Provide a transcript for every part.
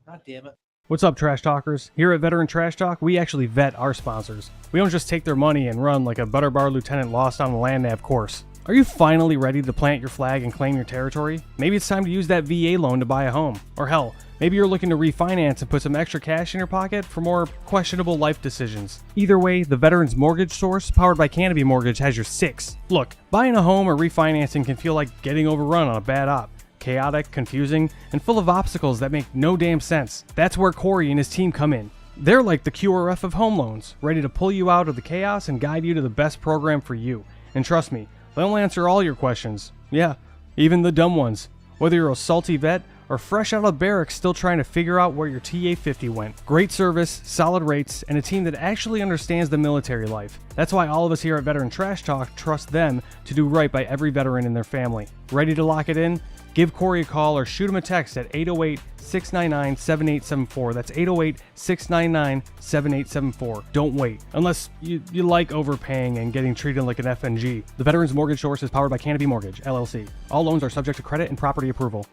God damn it. What's up, Trash Talkers? Here at Veteran Trash Talk, we actually vet our sponsors. We don't just take their money and run like a butter bar lieutenant lost on the land nav course. Are you finally ready to plant your flag and claim your territory? Maybe it's time to use that VA loan to buy a home. Or hell, maybe you're looking to refinance and put some extra cash in your pocket for more questionable life decisions. Either way, the Veterans Mortgage Source, powered by Canopy Mortgage, has your six. Look, buying a home or refinancing can feel like getting overrun on a bad op. Chaotic, confusing, and full of obstacles that make no damn sense. That's where Corey and his team come in. They're like the QRF of home loans, ready to pull you out of the chaos and guide you to the best program for you. And trust me, they'll answer all your questions. Yeah, even the dumb ones. Whether you're a salty vet or fresh out of barracks still trying to figure out where your TA-50 went. Great service, solid rates, and a team that actually understands the military life. That's why all of us here at Veteran Trash Talk trust them to do right by every veteran in their family. Ready to lock it in? Give Corey a call or shoot him a text at 808-699-7874. That's 808-699-7874. Don't wait. Unless you like overpaying and getting treated like an FNG. The Veterans Mortgage Source is powered by Canopy Mortgage, LLC. All loans are subject to credit and property approval.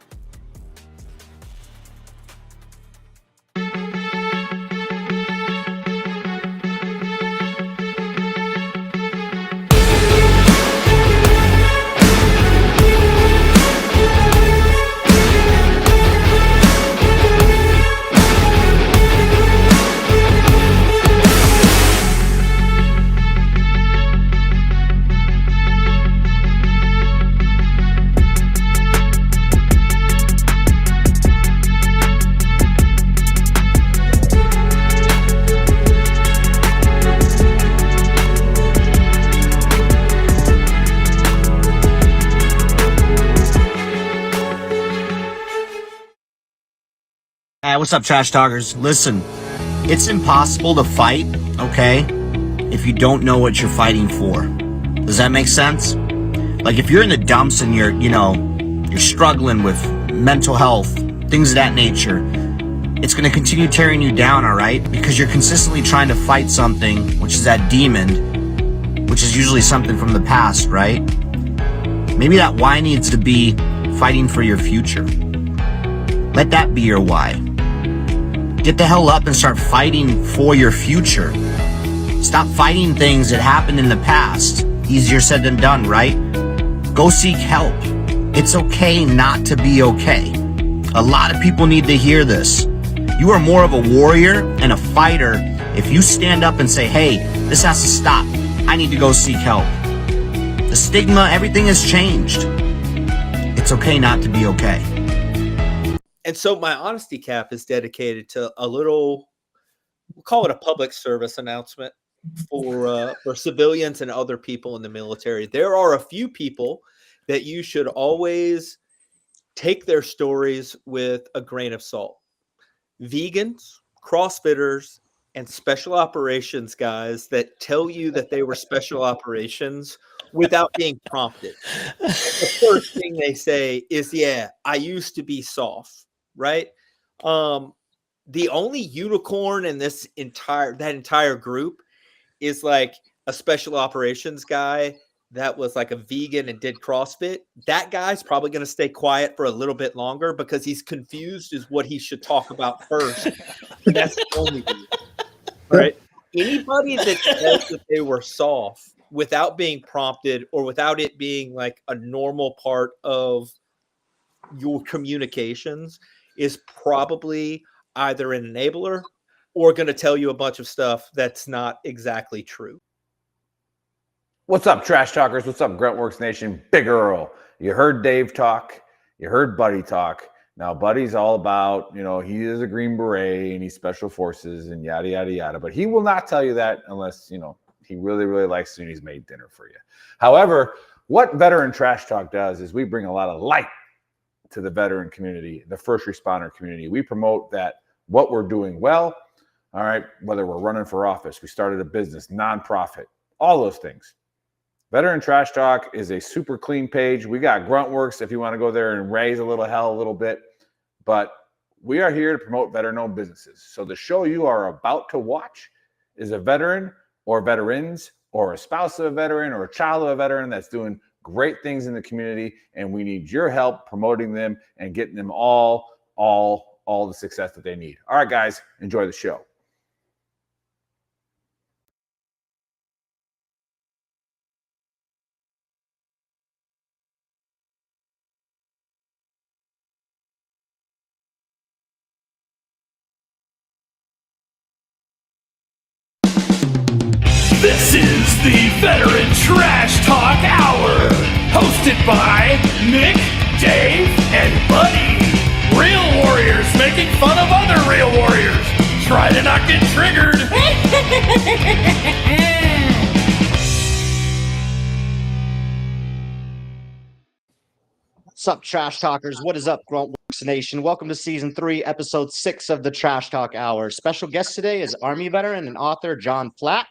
Hey, what's up, Trash Talkers? Listen, it's impossible to fight, okay, if you don't know what you're fighting for. Does that make sense? Like, if you're in the dumps and you're struggling with mental health, things of that nature, it's going to continue tearing you down, all right? Because you're consistently trying to fight something, which is that demon, which is usually something from the past, right? Maybe that why needs to be fighting for your future. Let that be your why. Get the hell up and start fighting for your future. Stop fighting things that happened in the past. Easier said than done, right? Go seek help. It's okay not to be okay. A lot of people need to hear this. You are more of a warrior and a fighter if you stand up and say, hey, this has to stop. I need to go seek help. The stigma, everything has changed. It's okay not to be okay. And so my honesty cap is dedicated to a little, we'll call it a public service announcement for civilians and other people in the military. There are a few people that you should always take their stories with a grain of salt. Vegans, CrossFitters, and special operations guys that tell you that they were special operations without being prompted. The first thing they say is, yeah, I used to be soft. Right. The only unicorn in that entire group is like a special operations guy that was like a vegan and did CrossFit. That guy's probably going to stay quiet for a little bit longer because he's confused as what he should talk about first. And that's the only reason. Right. Anybody that says that they were soft without being prompted or without it being like a normal part of your communications is probably either an enabler or going to tell you a bunch of stuff that's not exactly true. What's up, Trash Talkers? What's up, Gruntworks Nation? Big Earl. You heard Dave talk. You heard Buddy talk. Now, Buddy's all about, he is a Green Beret and he's Special Forces and yada, yada, yada. But he will not tell you that unless, he really, really likes you and he's made dinner for you. However, what Veteran Trash Talk does is we bring a lot of light to the veteran community, the first responder community. We promote that what we're doing well, all right, whether we're running for office, we started a business, nonprofit, all those things. Veteran Trash Talk is a super clean page. We got Gruntworks if you want to go there and raise a little hell a little bit, but we are here to promote veteran-owned businesses. So the show you are about to watch is a veteran or veterans or a spouse of a veteran or a child of a veteran that's doing great things in the community, and we need your help promoting them and getting them all all the success that they need. All right, guys, enjoy the show. This is the Veteran Trash Talk Hour, hosted by Nick, Dave, and Buddy. Real warriors making fun of other real warriors. Try to not get triggered. What's up, Trash Talkers? What is up, Gruntworks Nation? Welcome to Season 3, Episode 6 of the Trash Talk Hour. Special guest today is Army veteran and author John Flatt.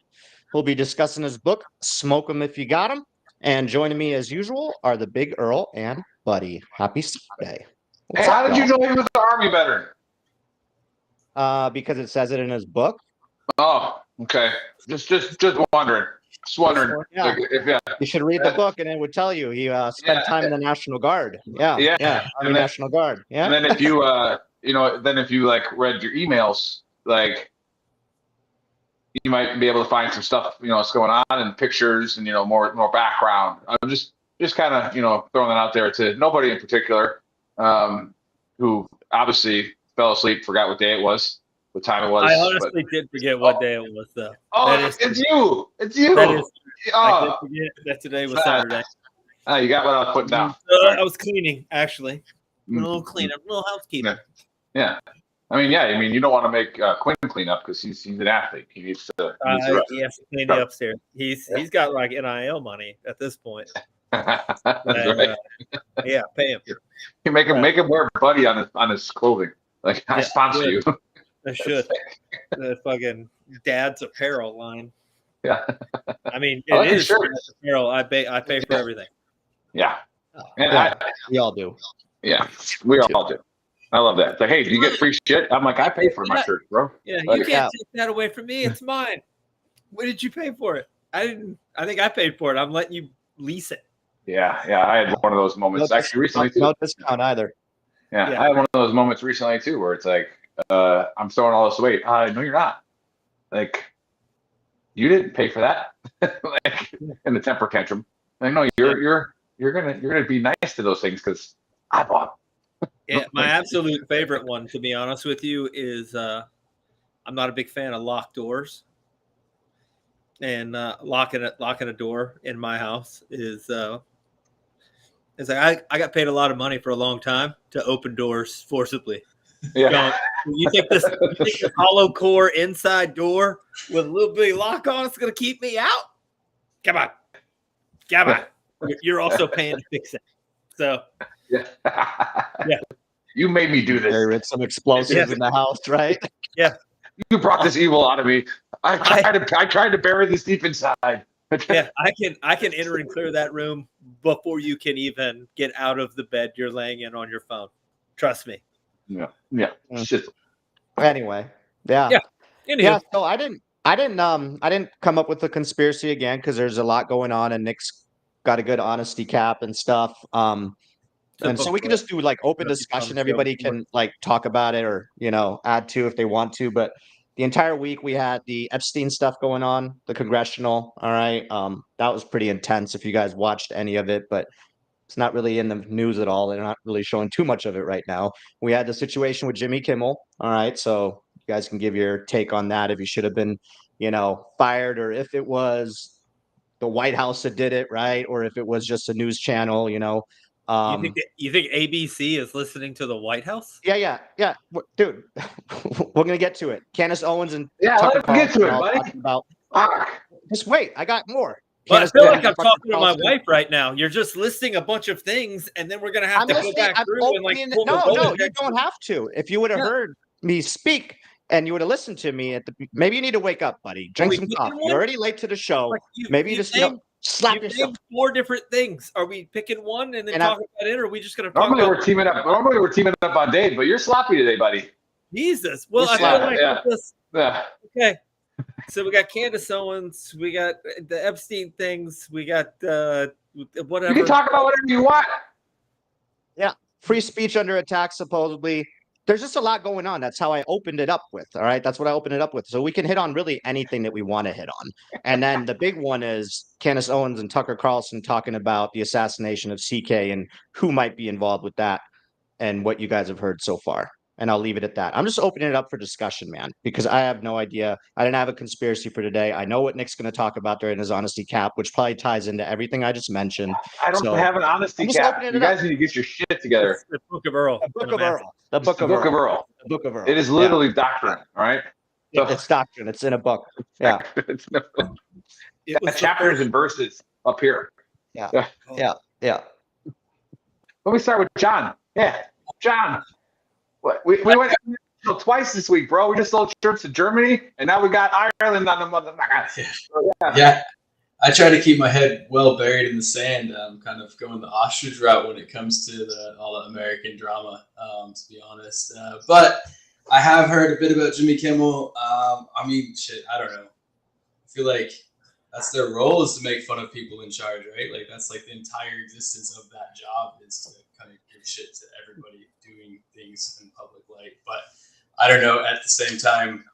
We'll be discussing his book, Smoke 'em If You Got 'em. And joining me as usual are the Big Earl and Buddy. Happy Sunday. Hey, how did you know he was an Army veteran? Because it says it in his book. Oh, okay. Just wondering. Just wondering. Yeah. Like, if, You should read the book, and it would tell you he spent time in the National Guard. Yeah. Army National Guard. Yeah. And then if you, if you like read your emails, like you might be able to find some stuff, what's going on and pictures and more background. I'm just kind of throwing that out there to nobody in particular, who obviously fell asleep, forgot what day it was, what time it was. I honestly did forget what day it was, though. It's you. It's you. That is, I did Oh, forget that today was Saturday. you got what I was putting down. I was cleaning, actually. A little cleanup, a little housekeeping. Yeah. I mean, you don't want to make Quinn clean up because he's an athlete. He needs to. He has to clean the upstairs. He's got like NIL money at this point. That's And, right. Yeah, pay him. You make him wear Buddy on his clothing. Like I Yeah, sponsor you. I should. The fucking dad's apparel line. Yeah. I mean, I like it your is shirts. apparel. I pay for everything. Yeah. And Yeah. We all do. we all do. I love that. It's like, hey, do you get free shit? I'm like, I pay for my shirt, bro. Yeah, you Like, can't take that away from me. It's mine. What did you pay for it? I didn't. I think I paid for it. I'm letting you lease it. Yeah. I had one of those moments actually recently too. No discount either. Yeah, Yeah. I had one of those moments recently too, where it's like, I'm throwing all this weight. No, you're not. Like, you didn't pay for that. Like, in the temper tantrum. Like, no, you're gonna be nice to those things because I bought. Yeah, my absolute favorite one, to be honest with you, is I'm not a big fan of locked doors, and locking a door in my house is like I got paid a lot of money for a long time to open doors forcibly. Yeah. You think this hollow core inside door with a little bitty lock on it's gonna keep me out? Come on. You're also paying to fix it. So Yeah. Yeah. You made me do this. There is some explosives in the house, right? You brought this evil out of me. I tried to bury this deep inside. yeah, I can enter and clear that room before you can even get out of the bed you're laying in on your phone. Trust me. Yeah. Mm. Shit. Anyway, yeah. Anywho, Yeah, so I didn't come up with a conspiracy again because there's a lot going on and Nick's got a good honesty cap and stuff. And so we can just do like open discussion. Everybody can like talk about it or add to if they want to. But the entire week we had the Epstein stuff going on, the congressional. All right, that was pretty intense. If you guys watched any of it, but it's not really in the news at all. They're not really showing too much of it right now. We had the situation with Jimmy Kimmel. All right, so you guys can give your take on that if he should have been, fired or if it was the White House that did it, right? Or if it was just a news channel, you think ABC is listening to the White House? Yeah. Dude, we're gonna get to it. Candace Owens and Yeah, Tucker let's get to it, Carlson are all buddy. talking about. Fuck. Just wait, I got more. Well, I Candace feel Owens like I'm and Tucker talking to my Carlson- wife right now. You're just listing a bunch of things, and then we're gonna have I'm to go listening. back I'm through and like opening. pull the No, Rolodex. you don't have to. If you would have Yeah. heard me speak and you would have listened to me maybe you need to wake up, buddy. Drink we some picking coffee. one? You're already late to the show. Like, Maybe you just named- slap you yourself. named 4 different things. Are we picking one and then And talk about it, or are we just gonna talk Normally about we're teaming up. Normally we're teaming up on Dave, but you're sloppy today, buddy. Jesus? Well, I feel Yeah, like yeah. this. Yeah. Okay. So we got Candace Owens, we got the Epstein things, we got whatever. You can talk about whatever you want. Free speech under attack, supposedly. there's just a lot going on. That's how I opened it up with. All right. That's what I opened it up with. So we can hit on really anything that we want to hit on. And then the big one is Candace Owens and Tucker Carlson talking about the assassination of CK and who might be involved with that and what you guys have heard so far. And I'll leave it at that. I'm just opening it up for discussion, man, because I have no idea. I didn't have a conspiracy for today. I know what Nick's going to talk about during his honesty cap, which probably ties into everything I just mentioned. I don't have an honesty cap. You guys need to get your shit together. It's the Book of Earl. The Book of Earl. The Book of Earl. The Book of Earl. It is literally doctrine, all right? So, it's doctrine. It's in a book. Yeah. It's chapters and verses up here. Yeah. Let me start with John. Yeah, John. We went twice this week, bro. We just sold shirts to Germany, and now we got Ireland on the motherfucker. Yeah. I try to keep my head well buried in the sand. I'm kind of going the ostrich route when it comes to all the American drama, to be honest. But I have heard a bit about Jimmy Kimmel. I mean, shit, I don't know. I feel like that's their role, is to make fun of people in charge, right? Like, that's like the entire existence of that job, is to kind of give shit to everybody doing things in public light. But I don't know, at the same time,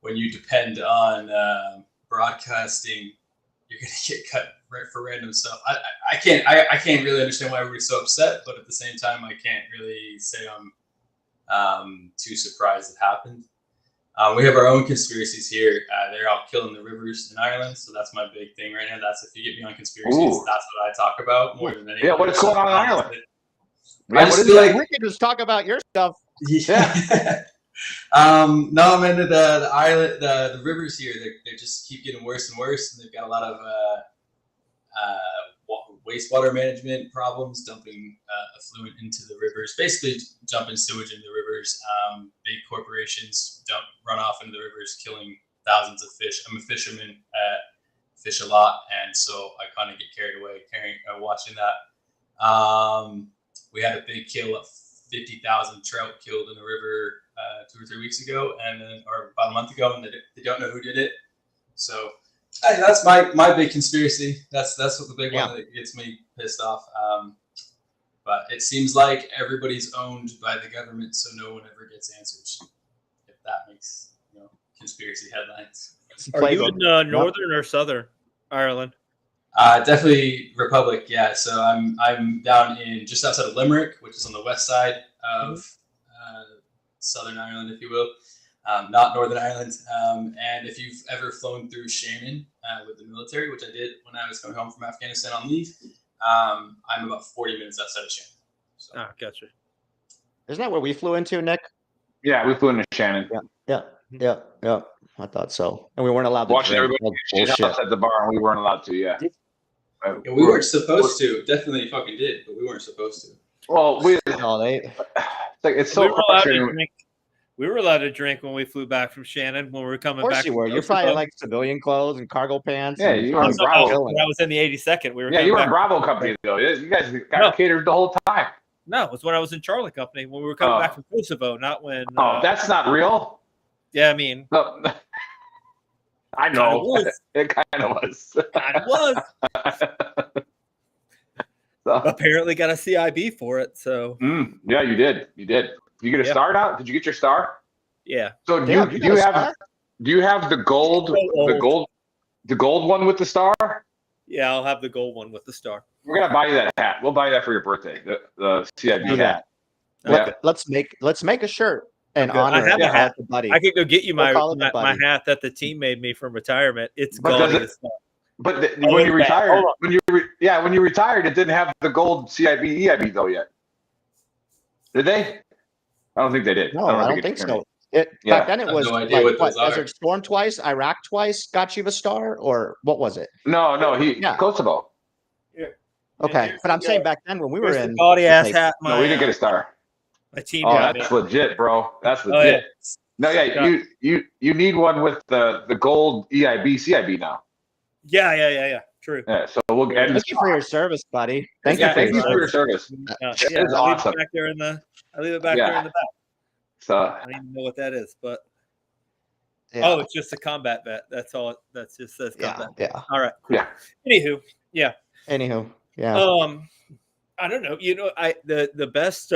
when you depend on broadcasting, you're going to get cut for random stuff. I can't really understand why everybody's so upset, but at the same time, I can't really say I'm too surprised it happened. We have our own conspiracies here. They're all killing the rivers in Ireland, so that's my big thing right now. That's, if you get me on conspiracies, that's what I talk about more than anything. Yeah, what is going on in Ireland? I just feel like we can just talk about your stuff. Yeah. No, man, the island, the rivers here, they just keep getting worse and worse, and they've got a lot of wastewater management problems, dumping effluent into the rivers, basically dumping sewage into the rivers. Big corporations dump runoff into the rivers, killing thousands of fish. I'm a fisherman, fish a lot, and so I kind of get carried away watching that. We had a big kill of 50,000 trout killed in the river 2 or 3 weeks ago, or about a month ago, and they don't know who did it. So that's my big conspiracy. That's what the big one that gets me pissed off. But it seems like everybody's owned by the government, so no one ever gets answers. If that makes conspiracy headlines. Are you in northern or southern Ireland? Definitely Republic, yeah. So I'm down in just outside of Limerick, which is on the west side of Southern Ireland, if you will, not Northern Ireland. And if you've ever flown through Shannon with the military, which I did when I was coming home from Afghanistan on leave, I'm about 40 minutes outside of Shannon. So. Gotcha. Isn't that where we flew into, Nick? Yeah, we flew into Shannon. Yeah. I thought so. And we weren't allowed to watch drink. everybody shit house at the bar, and we weren't allowed to. Yeah, we weren't supposed to. Definitely fucking did, but we weren't supposed to. Well, it's so frustrating. We were allowed to drink when we flew back from Shannon when we were coming back. Of course you were. You're probably like civilian clothes and cargo pants. Yeah, you were in Bravo. When I was in the 82nd. We were. Yeah, you were in Bravo Company though. You guys got catered the whole time. No, it was when I was in Charlie Company when we were coming back from Kosovo, not when. That's not real. Yeah, I mean. I know. It kind of was. So, apparently got a CIB for it. So. Yeah, you did. Did you get a star out? Did you get your star? Yeah. So do you have the gold the gold one with the star? Yeah, I'll have the gold one with the star. We're gonna buy you that hat. We'll buy you that for your birthday. The CIB hat. Yeah. Let's make a shirt and honor I have a hat. Buddy. I could go get you my hat that the team made me from retirement. It's gaudy. But when you retired, when you retired, it didn't have the gold CIB EIB though yet. Did they? I don't think they did. No, I don't think so. Back then it was Desert Storm twice, Iraq twice got you the star, or what was it? No, Kosovo. Yeah. Okay, but I'm saying back then when we were in gaudy ass hat. No, we didn't get a star. My team. That's legit, bro. That's legit. No, you need one with the gold EIB CIB now. Yeah. True. Yeah, so we'll get. Thank you for your service, buddy. Thank you for your service. It's awesome. I leave it back there in the back. So I don't even know what that is, but it's just a combat vet. That's all. That's just says combat. Yeah. All right. Cool. Yeah. Anywho. Yeah. I don't know. The best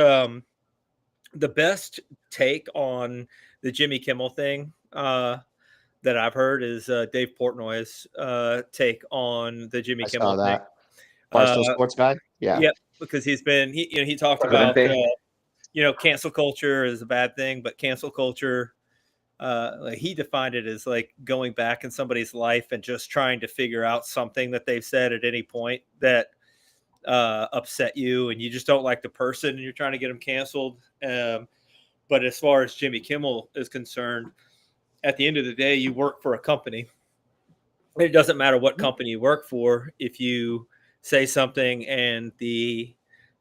the best take on the Jimmy Kimmel thing that I've heard is Dave Portnoy's take on the Jimmy I Kimmel saw thing. that. Barstool Sports guy. Yeah. Yep, because he talked about cancel culture is a bad thing, but cancel culture, like he defined it as like going back in somebody's life and just trying to figure out something that they've said at any point that upset you, and you just don't like the person, and you're trying to get them canceled. But as far as Jimmy Kimmel is concerned, at the end of the day, you work for a company. It doesn't matter what company you work for. If you say something and the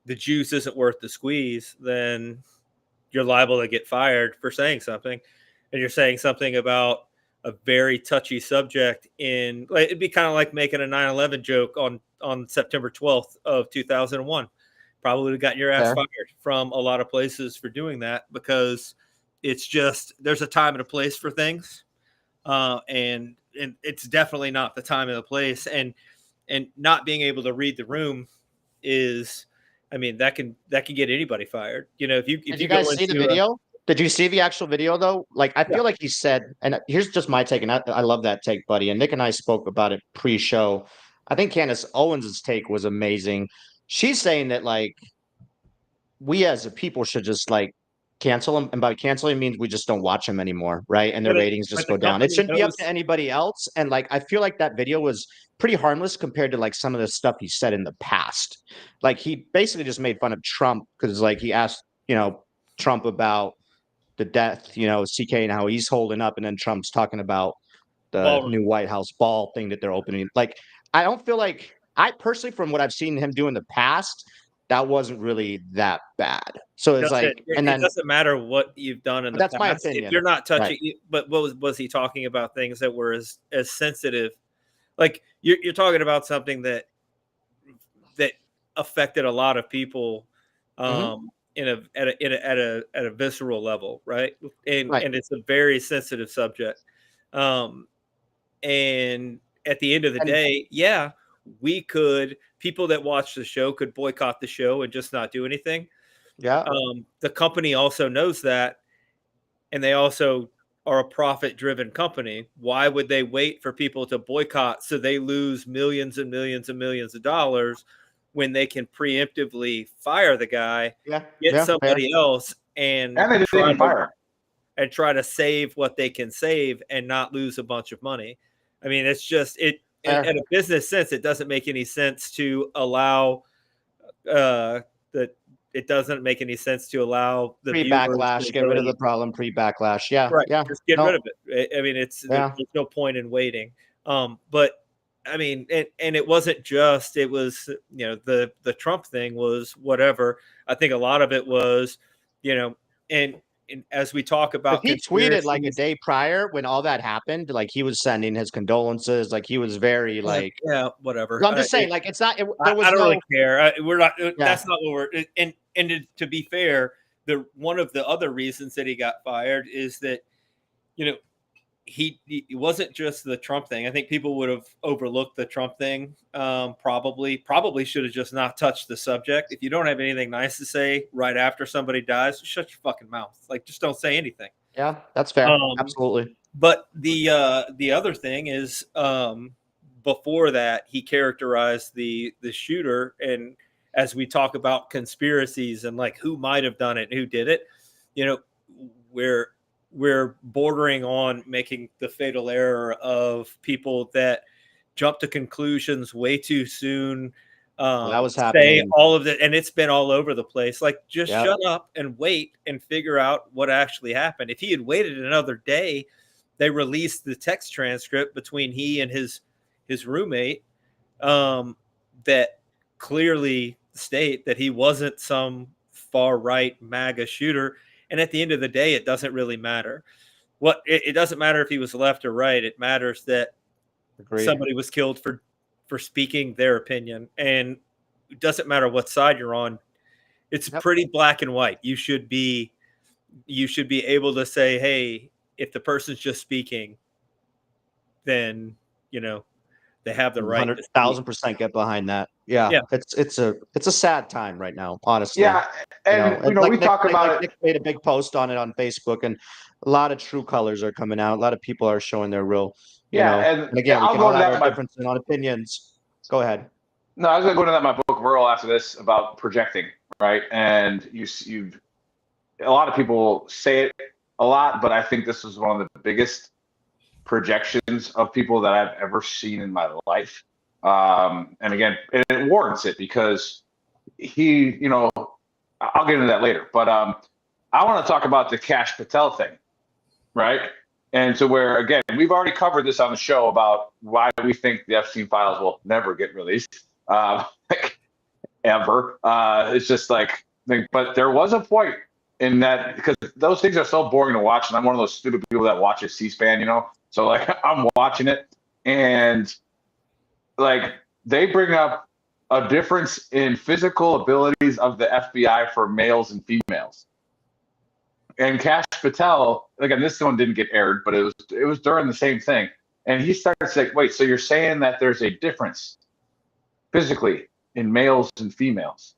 juice isn't worth the squeeze, then you're liable to get fired for saying something. And you're saying something about a very touchy subject like, it'd be kind of like making a 9/11 joke on September 12th of 2001. Probably would have gotten your ass fired from a lot of places for doing that, because it's just, there's a time and a place for things. And it's definitely not the time and the place. And not being able to read the room is, I mean, that can get anybody fired. If you guys see the video? Did you see the actual video though? Like, I feel like he said, and here's just my take, and I love that take, buddy. And Nick and I spoke about it pre-show. I think Candace Owens' take was amazing. She's saying that like we as a people should just like cancel them, and by canceling means we just don't watch them anymore, right? And their ratings just go down. It shouldn't be up to anybody else. And like I feel like that video was pretty harmless compared to like some of the stuff he said in the past. Like he basically just made fun of Trump because like he asked, Trump about the death, CK and how he's holding up, and then Trump's talking about the new White House ball thing that they're opening. Like, I don't feel like I personally, from what I've seen him do in the past, that wasn't really that bad. So it's like, and then it doesn't matter what you've done in the past. That's my opinion. If you're not touching, but what was he talking about? Things that were as sensitive, like you're talking about something that affected a lot of people, at a visceral level, right? And it's a very sensitive subject. And at the end of the day, people that watch the show could boycott the show and just not do anything. Yeah. The company also knows that, and they also are a profit-driven company. Why would they wait for people to boycott so they lose millions and millions and millions of dollars when they can preemptively fire the guy, get somebody else, and they didn't even fire him, and try to save what they can save and not lose a bunch of money? I mean, it's just at a business sense, it doesn't make any sense to allow it doesn't make any sense to allow the pre-backlash, get rid of the problem pre-backlash. Yeah. Right. Yeah. Just get rid of it. I mean, there's no point in waiting. But I mean, and it wasn't just, it was, the Trump thing was whatever. I think a lot of it was, and as we talk about, he tweeted like a day prior when all that happened, like he was sending his condolences, like he was very like, whatever. I'm just saying, like it's not. I don't really care. We're not. That's not what we're. And to be fair, one of the other reasons that he got fired is that, he wasn't just the Trump thing. I think people would have overlooked the Trump thing. Probably should have just not touched the subject. If you don't have anything nice to say right after somebody dies, shut your fucking mouth. Like, just don't say anything. Yeah, that's fair. Absolutely. But the other thing is, before that, he characterized the shooter, and as we talk about conspiracies and like who might have done it and who did it, we're bordering on making the fatal error of people that jump to conclusions way too soon. That was happening. Say all of it, and it's been all over the place. Like, just shut up and wait and figure out what actually happened. If he had waited another day, they released the text transcript between he and his roommate that clearly state that he wasn't some far right MAGA shooter. And at the end of the day, it doesn't really matter. It doesn't matter if he was left or right. It matters that somebody was killed for speaking their opinion. And it doesn't matter what side you're on. It's pretty black and white. You should be able to say, hey, if the person's just speaking, then, they have the right. 100,000% get behind that. Yeah. It's a sad time right now, honestly. Yeah, and we talk about it. Nick made a big post on it on Facebook, and a lot of true colors are coming out. A lot of people are showing their real, and again, we I'll can go all to have that our in differences on opinions. Go ahead. No, I was going to go into that in my book, Rural, after this about projecting, right? And a lot of people say it a lot, but I think this was one of the biggest projections of people that I've ever seen in my life. And again, it warrants it because I'll get into that later. But I want to talk about the Kash Patel thing, right? And so where, again, we've already covered this on the show about why we think the Epstein files will never get released, ever. It's just like, but there was a point in that, because those things are so boring to watch, and I'm one of those stupid people that watches C-SPAN, So like I'm watching it, and like they bring up a difference in physical abilities of the FBI for males and females. And Kash Patel, again, this one didn't get aired, but it was during the same thing. And he starts like, wait, so you're saying that there's a difference physically in males and females?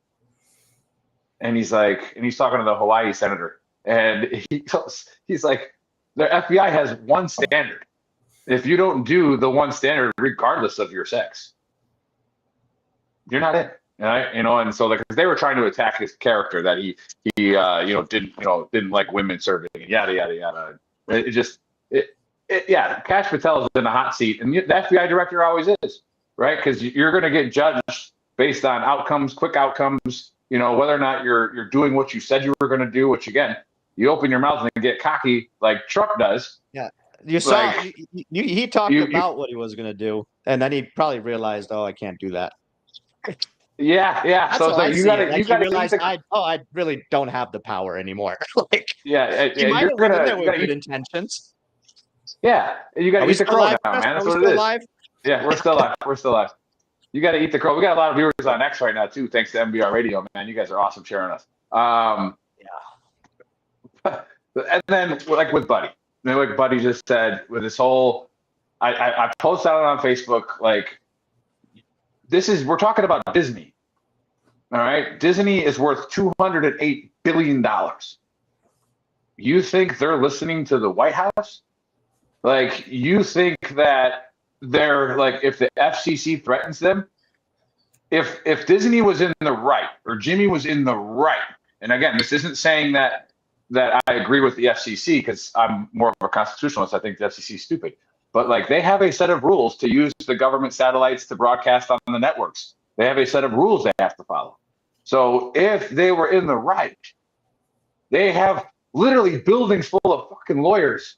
And he's talking to the Hawaii senator, and he's like, the FBI has one standard. If you don't do the one standard, regardless of your sex, you're not in. Right? And so they were trying to attack his character that he didn't like women serving, yada yada yada. Kash Patel is in a hot seat, and the FBI director always is, right? Because you're going to get judged based on outcomes, quick outcomes. Whether or not you're doing what you said you were going to do. Which again, you open your mouth and get cocky like Trump does. Yeah, you saw he talked about what he was going to do, and then he probably realized, oh, I can't do that. Yeah. That's so it's like you got to realize I really don't have the power anymore. You might have been there with good eat, intentions. Yeah, you got to eat the crow now, man. That's what it is. Alive? Yeah, we're still alive. We're still alive. You got to eat the crow. We got a lot of viewers on X right now too, thanks to MBR Radio, man. You guys are awesome sharing us. And then like with Buddy, like Buddy just said, with this whole, I posted out on Facebook, like, we're talking about Disney. All right. Disney is worth $208 billion. You think they're listening to the White House? Like, you think that they're like, if the FCC threatens them, if Disney was in the right, or Jimmy was in the right, and again, this isn't saying that I agree with the FCC, because I'm more of a constitutionalist. I think the FCC is stupid. But like, they have a set of rules to use the government satellites to broadcast on the networks. They have a set of rules they have to follow. So if they were in the right, they have literally buildings full of fucking lawyers,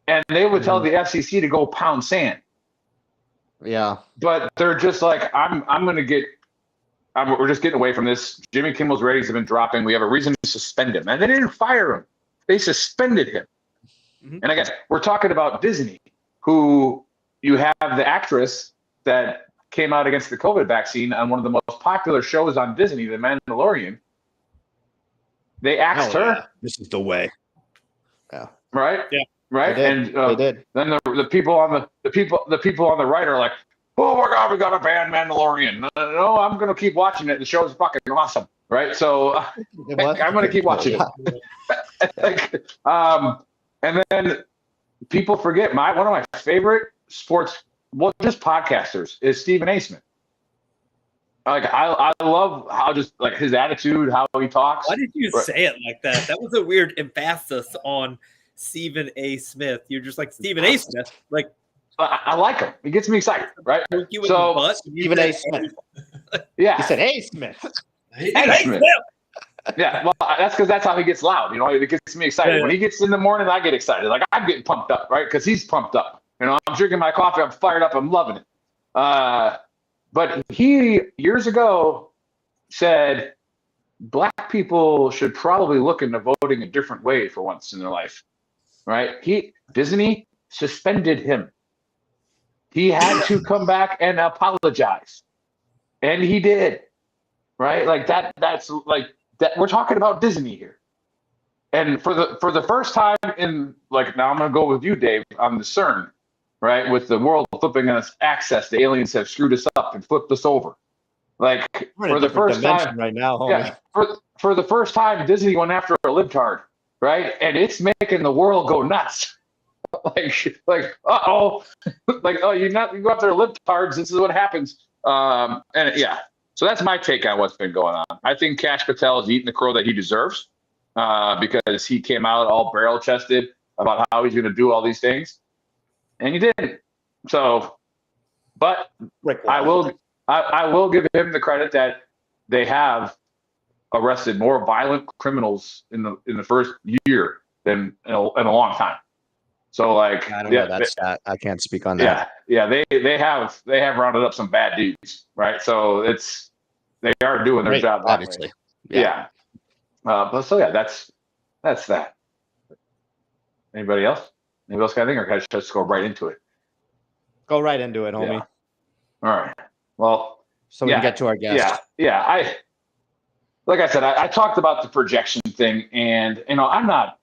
and they would tell the FCC to go pound sand. Yeah. But they're just like, we're just getting away from this. Jimmy Kimmel's ratings have been dropping. We have a reason to suspend him. And they didn't fire him. They suspended him. Mm-hmm. And again, we're talking about Disney, who you have the actress that came out against the COVID vaccine on one of the most popular shows on Disney, The Mandalorian. They axed her. Yeah. This is the way. Yeah. Right? Yeah. Right? They did. And they did. Then the people on the right are like, oh my God, we got to ban Mandalorian. No, I'm going to keep watching it. The show's fucking awesome. Right? So I'm going to keep watching it. And then people forget, one of my favorite sports, just podcasters, is Stephen A. Smith. Like, I love how just like his attitude, how he talks. Why did you say it like that? That was a weird emphasis on Stephen A. Smith. You're just like, Stephen A. Smith. Like, I like him. He gets me excited, right? So Stephen A. Smith. Yeah. He said, "Hey, Smith." Hey, Smith. Yeah, well, that's how he gets loud. It gets me excited. Yeah. When he gets in the morning, I get excited. Like, I'm getting pumped up, right? Because he's pumped up. I'm drinking my coffee. I'm fired up. I'm loving it. But he, years ago, said black people should probably look into voting a different way for once in their life, right? Disney suspended him. He had to come back and apologize, and he did, right? Like that. That's like that. We're talking about Disney here, and for the first time in, like, now I'm gonna go with you, Dave, on the CERN, right? With the world flipping us access, the aliens have screwed us up and flipped us over. Like We're in for a the different first dimension time, right now, homie. yeah, for the first time, Disney went after a libtard, right? And it's making the world go nuts. like, uh-oh, like, oh, you go after libtards. This is what happens. And yeah, so that's my take on what's been going on. I think Kash Patel is eating the crow that he deserves because he came out all barrel chested about how he's going to do all these things, and he didn't. So, but I will give him the credit that they have arrested more violent criminals in the first year than in a long time. So like, I don't know that stat. I can't speak on that. Yeah, they have rounded up some bad dudes, right? So they are doing their job, obviously. Yeah. But so yeah, that's that. Anybody else? Anybody else got anything, or can I just go right into it? Go right into it, homie. Yeah. All right. Well, so we can get to our guest. Yeah. Like I said, I talked about the projection thing, and I'm not.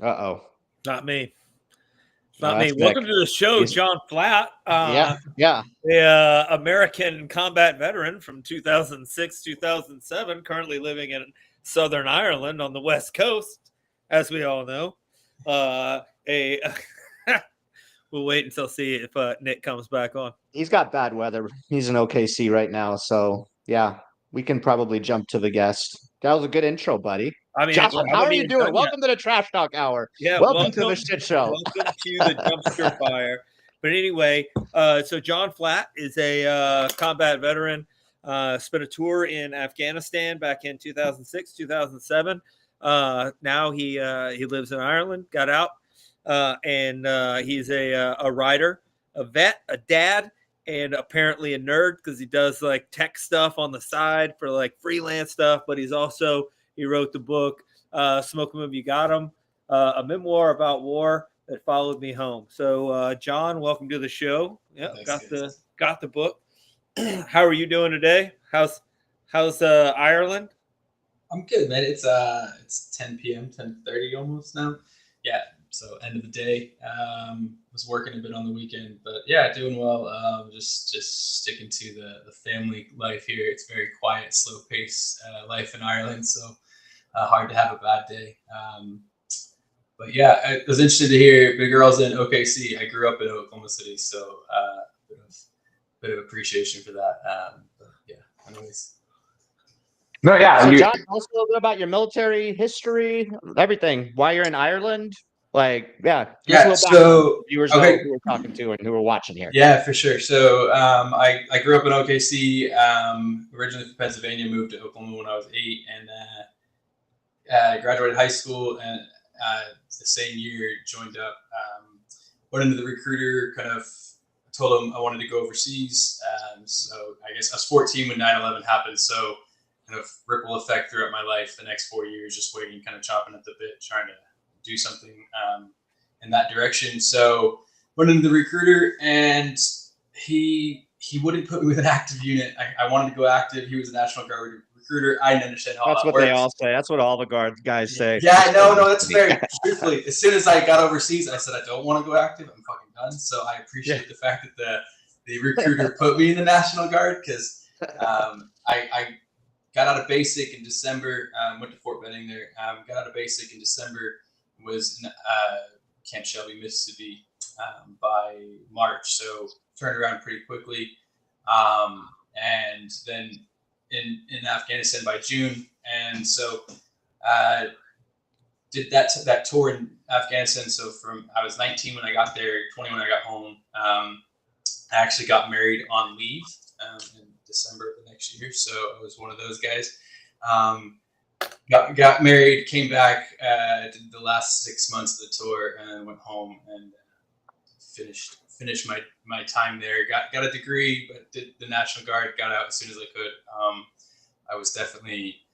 Uh-oh. Not me. No, Not me. Welcome to the show, John Flatt. Yeah. The American combat veteran from 2006, 2007, currently living in Southern Ireland on the West Coast, as we all know. We'll wait until see if Nick comes back on. He's got bad weather. He's in OKC right now, so yeah, we can probably jump to the guest. That was a good intro, buddy. I mean, Josh, how are you doing? Welcome to the Trash Talk Hour. Yeah, welcome to the shit show. Welcome to the dumpster fire. But anyway, so John Flatt is a combat veteran. Spent a tour in Afghanistan back in 2006, 2007. Now he lives in Ireland. Got out, and he's a writer, a vet, a dad, and apparently a nerd because he does like tech stuff on the side for like freelance stuff. But he wrote the book, Smoke 'em If You Got 'em, a memoir about war that followed me home. So, John, welcome to the show. Yeah, got the book. How are you doing today? How's Ireland? I'm good, man. It's 10 p.m., 10:30 almost now. Yeah, so end of the day. Was working a bit on the weekend, but yeah, doing well. Just sticking to the family life here. It's very quiet, slow pace life in Ireland, so hard to have a bad day. But yeah, I was interested to hear Big Girl's in OKC. I grew up in Oklahoma City, so bit of appreciation for that. But yeah, anyways. No, yeah. So John, tell us a little bit about your military history, everything. Why you're in Ireland? Like, yeah. So viewers know who we're talking to and who we're watching here. Yeah, for sure. So I grew up in OKC. Originally from Pennsylvania, moved to Oklahoma when I was 8, and graduated high school, and the same year joined up. Went into the recruiter. Kind of told him I wanted to go overseas. So I guess I was 14 when 9/11 happened. So kind of ripple effect throughout my life. The next 4 years, just waiting, kind of chopping at the bit, trying to do something in that direction. So went into the recruiter, and he wouldn't put me with an active unit. I wanted to go active. He was a National Guard recruiter. I didn't understand how that's that what works. They all say. That's what all the guard guys say. Yeah, no, that's very truthfully. As soon as I got overseas, I said I don't want to go active. I'm fucking done. So I appreciate the fact that the recruiter put me in the National Guard, because I got out of basic in December. Went to Fort Benning there. Got out of basic in December. Was in Camp Shelby, Mississippi by March. So turned around pretty quickly. And then in Afghanistan by June. And so did that tour in Afghanistan. So I was 19 when I got there, 20 when I got home. I actually got married on leave in December of the next year. So I was one of those guys. Got married, came back, did the last 6 months of the tour, and then went home and finished my time there. Got a degree, but did the National Guard. Got out as soon as I could. I was definitely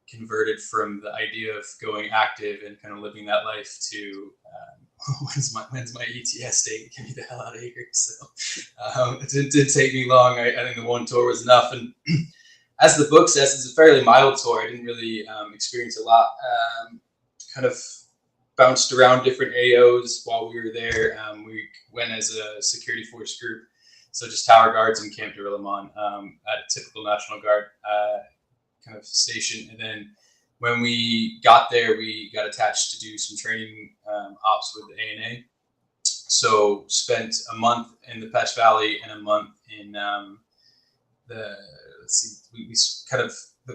converted from the idea of going active and kind of living that life to when's my ETS date? Get me the hell out of here. So it didn't take me long. I think the one tour was enough, and as the book says, it's a fairly mild tour. I didn't really experience a lot. Kind of bounced around different AOs while we were there. We went as a security force group, so just tower guards and Camp Derailed at a typical National Guard kind of station. And then when we got there, we got attached to do some training ops with the ANA. So spent a month in the Pesh Valley and a month in the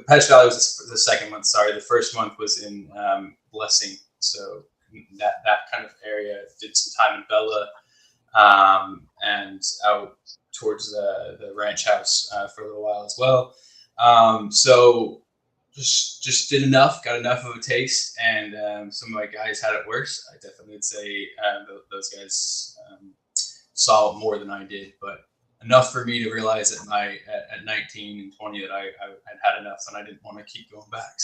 Pesh Valley was the second month. Sorry, the first month was in Blessing. So that kind of area. Did some time in Bella and out towards the ranch house for a little while as well. So just did enough, got enough of a taste, and some of my guys had it worse. I definitely would say those guys saw more than I did, but enough for me to realize at 19 and 20 that I had enough and I didn't want to keep going back.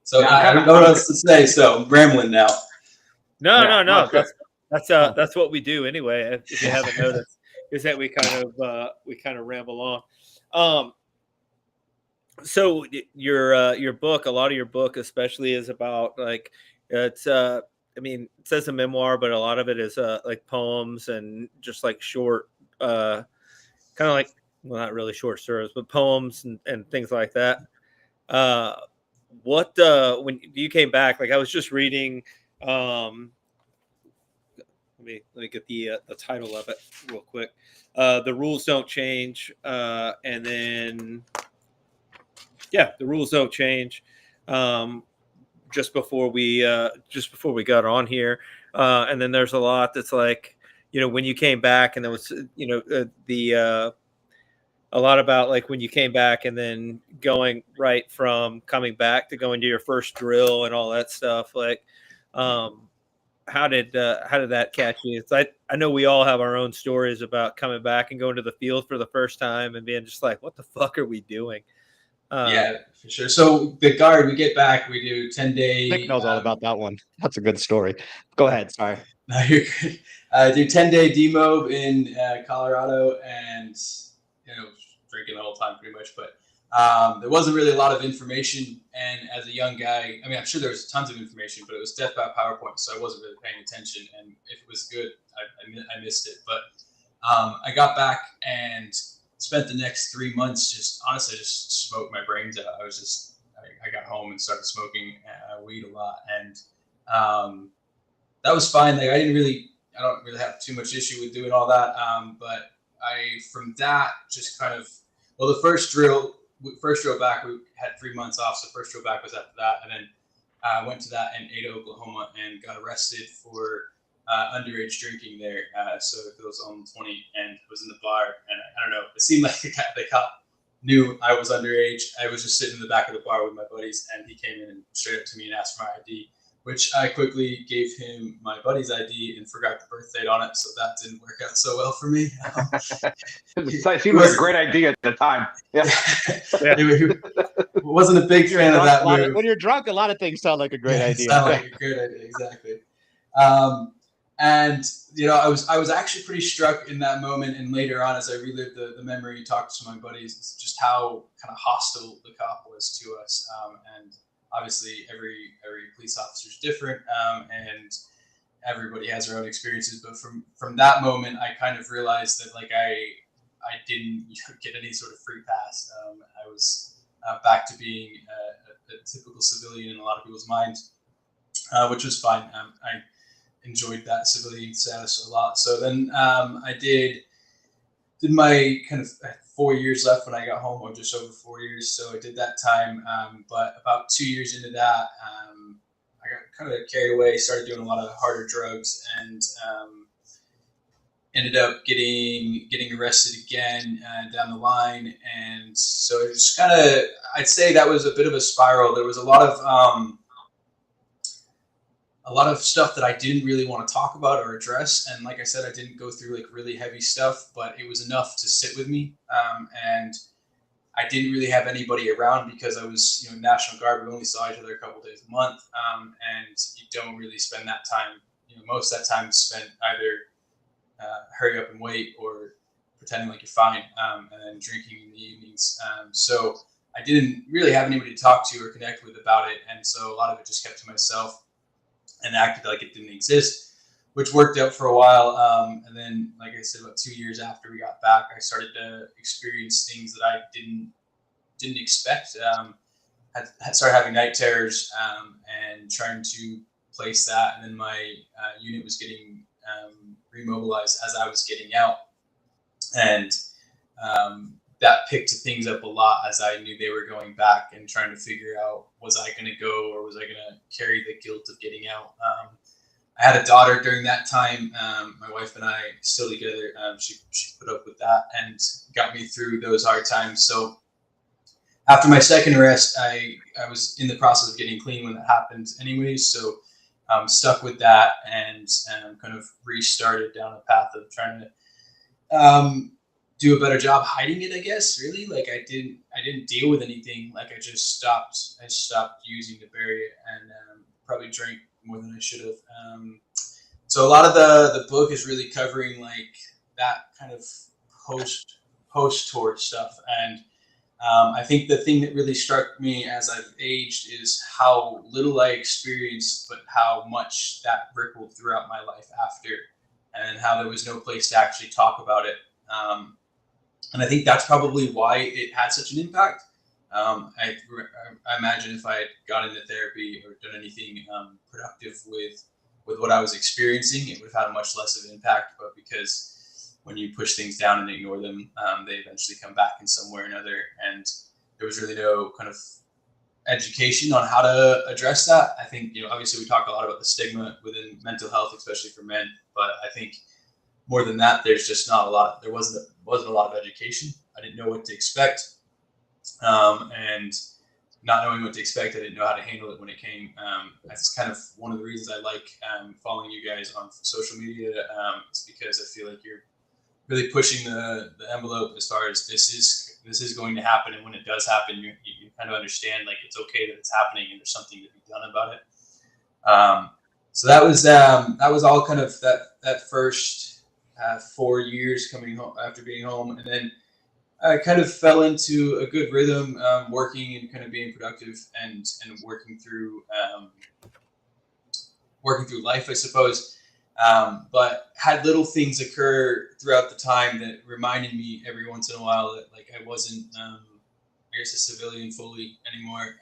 So I don't know what else to say. So I'm rambling now. No. That's what we do anyway. If you haven't noticed, is that we kind of ramble on. So your book, a lot of your book, especially, is about like it's. I mean, it says a memoir, but a lot of it is like poems and just like short, kind of like, well, not really short stories, but poems and things like that. When you came back, like I was just reading, let me get the title of it real quick. The Rules Don't Change, and then the rules don't change. Just before we got on here, and then there's a lot that's like, when you came back, and there was a lot about like when you came back and then going right from coming back to going to your first drill and all that stuff. Like, how did that catch you? It's I know we all have our own stories about coming back and going to the field for the first time and being just like, what the fuck are we doing? Yeah, for sure. So the Guard, we get back, we do 10-day. Nick knows all about that one. That's a good story. Go ahead. Sorry. No, you're good. I do 10-day demob in Colorado, and drinking the whole time pretty much. But there wasn't really a lot of information, and as a young guy, I mean, I'm sure there was tons of information, but it was death by PowerPoint, so I wasn't really paying attention. And if it was good, I missed it. But I got back and spent the next 3 months just smoked my brains out. I got home and started smoking weed a lot, and that was fine. Like I don't really have too much issue with doing all that. But from that just kind of, well, the first drill back, we had 3 months off. So first drill back was after that, and then I went to that in Ada, Oklahoma, and got arrested for underage drinking there. So it was on 20 and was in the bar, and I don't know, it seemed like the cop knew I was underage. I was just sitting in the back of the bar with my buddies, and he came in and straight up to me and asked for my ID, which I quickly gave him my buddy's ID and forgot the birth date on it. So that didn't work out so well for me. It seemed like a great idea at the time. Yeah. Wasn't a big fan of that move. When you're drunk, a lot of things sound like a great idea. Sound like a great idea, exactly. And I was actually pretty struck in that moment, and later on as I relived the memory, talked to my buddies, just how kind of hostile the cop was to us. And obviously every police officer is different, and everybody has their own experiences. But from that moment, I kind of realized that like I didn't get any sort of free pass. I was back to being a typical civilian in a lot of people's minds, which was fine. I enjoyed that civilian status a lot. So then I did my kind of 4 years left when I got home, or just over 4 years. So I did that time. But about 2 years into that, I got kind of carried away, started doing a lot of harder drugs, and ended up getting arrested again down the line. And so it just kind of, I'd say that was a bit of a spiral. There was a lot of stuff that I didn't really want to talk about or address. And like I said, I didn't go through like really heavy stuff, but it was enough to sit with me. And I didn't really have anybody around because I was, National Guard. We only saw each other a couple days a month. And you don't really spend that time, most of that time is spent either hurry up and wait or pretending like you're fine, and then drinking in the evenings. So I didn't really have anybody to talk to or connect with about it. And so a lot of it just kept to myself and acted like it didn't exist, which worked out for a while. And then, like I said, about 2 years after we got back, I started to experience things that I didn't expect. Had started having night terrors and trying to place that. And then my unit was getting remobilized as I was getting out. And that picked things up a lot as I knew they were going back and trying to figure out, was I going to go or was I going to carry the guilt of getting out? I had a daughter during that time. My wife and I still together. She put up with that and got me through those hard times. So after my second arrest, I was in the process of getting clean when that happened anyways. So stuck with that and kind of restarted down a path of trying to do a better job hiding it, I guess. Really, like I didn't deal with anything. Like I stopped using to bury it, and probably drank more than I should have. So a lot of the book is really covering like that kind of post torch stuff. And I think the thing that really struck me as I've aged is how little I experienced, but how much that rippled throughout my life after, and how there was no place to actually talk about it. And I think that's probably why it had such an impact. I imagine if I had got into therapy or done anything productive with what I was experiencing, it would have had a much less of an impact. But because when you push things down and ignore them, they eventually come back in some way or another. And there was really no kind of education on how to address that. I think, obviously we talk a lot about the stigma within mental health, especially for men. But I think more than that, there's just not a lot. There wasn't a lot of education. I didn't know what to expect. And not knowing what to expect, I didn't know how to handle it when it came. That's kind of one of the reasons I like following you guys on social media. It's because I feel like you're really pushing the envelope as far as this is going to happen, and when it does happen, you kind of understand like it's okay that it's happening and there's something to be done about it. So that was all kind of that first 4 years coming home after being home, and then I kind of fell into a good rhythm, working and kind of being productive and working through life, I suppose. But had little things occur throughout the time that reminded me every once in a while that like I wasn't, I guess, a civilian fully anymore,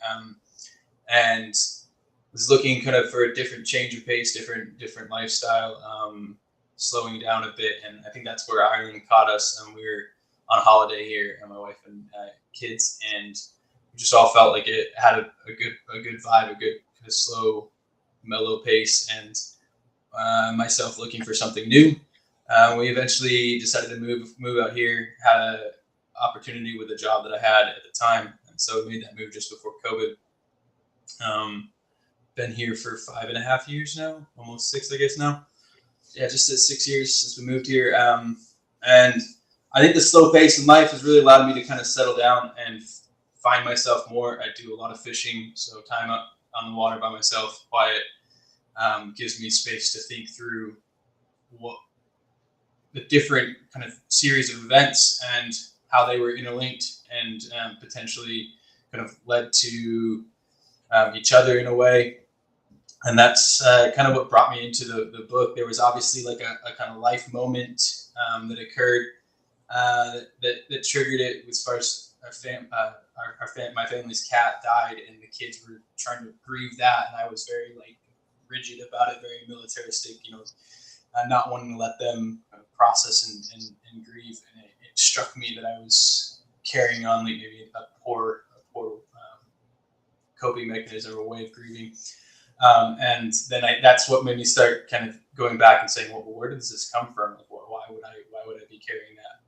and was looking kind of for a different change of pace, different lifestyle, slowing down a bit. And I think that's where Ireland caught us, and we were on holiday here, and my wife and kids, and we just all felt like it had a good vibe, a good kind of slow, mellow pace, and myself looking for something new. We eventually decided to move out here. Had an opportunity with a job that I had at the time, and so we made that move just before COVID. Been here for 5.5 years now, almost 6, I guess now. Yeah, just 6 years since we moved here. And I think the slow pace in life has really allowed me to kind of settle down and find myself more. I do a lot of fishing, so time up on the water by myself, quiet, gives me space to think through what the different kind of series of events and how they were interlinked and potentially kind of led to each other in a way. And that's kind of what brought me into the book. There was obviously like a kind of life moment that occurred that triggered it as far as my family's cat died, and the kids were trying to grieve that, and I was very like rigid about it, very militaristic, not wanting to let them process and grieve. And it struck me that I was carrying on like maybe a poor coping mechanism or way of grieving. And then that's what made me start kind of going back and saying, well, where does this come from? Like, why would I be carrying that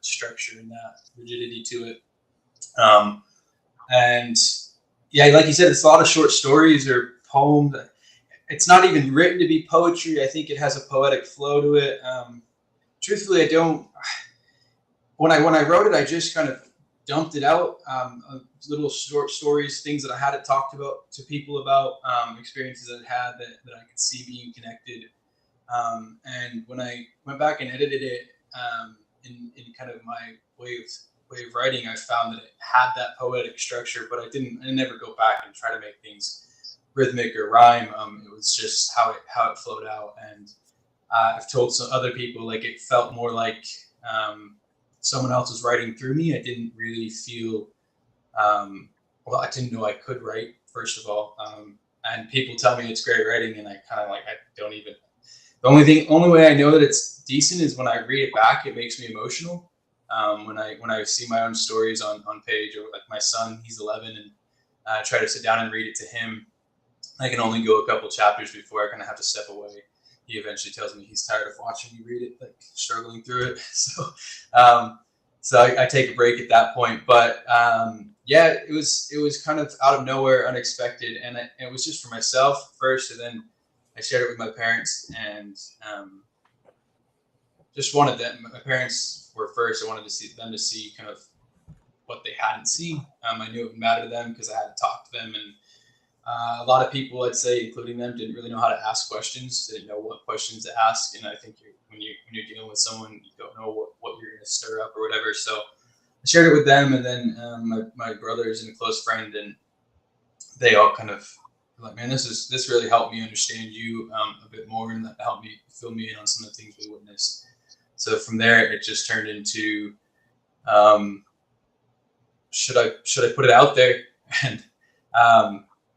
structure and that rigidity to it? And yeah, like you said, it's a lot of short stories or poems. It's not even written to be poetry. I think it has a poetic flow to it. Truthfully, when I wrote it, I just kind of dumped it out, little short stories, things that I hadn't talked about to people about, experiences that I had that I could see being connected. And when I went back and edited it in kind of my way of way of writing, I found that it had that poetic structure, but I never go back and try to make things rhythmic or rhyme. It was just how it flowed out. And I've told some other people, like, it felt more like someone else was writing through me. I didn't really feel, well, I didn't know I could write, first of all. And people tell me it's great writing, and I kind of like, I don't even, the only way I know that it's decent is when I read it back. It makes me emotional. When I see my own stories on page, or like my son, he's 11, and I try to sit down and read it to him. I can only go a couple chapters before I kind of have to step away. He eventually tells me he's tired of watching me read it, like struggling through it. So I take a break at that point. But yeah, it was kind of out of nowhere, unexpected, and it was just for myself first, and then I shared it with my parents, and just wanted them. My parents were first. I wanted them to see kind of what they hadn't seen. I knew it would matter to them because I had to talk to them, and a lot of people, I'd say, including them, didn't really know how to ask questions. Didn't know what questions to ask, and I think when you're dealing with someone, you don't know what you're going to stir up or whatever. So I shared it with them, and then my brothers and a close friend, and they all kind of were like, man, this really helped me understand you a bit more, and that helped me fill me in on some of the things we witnessed. So from there, it just turned into, should I put it out there? And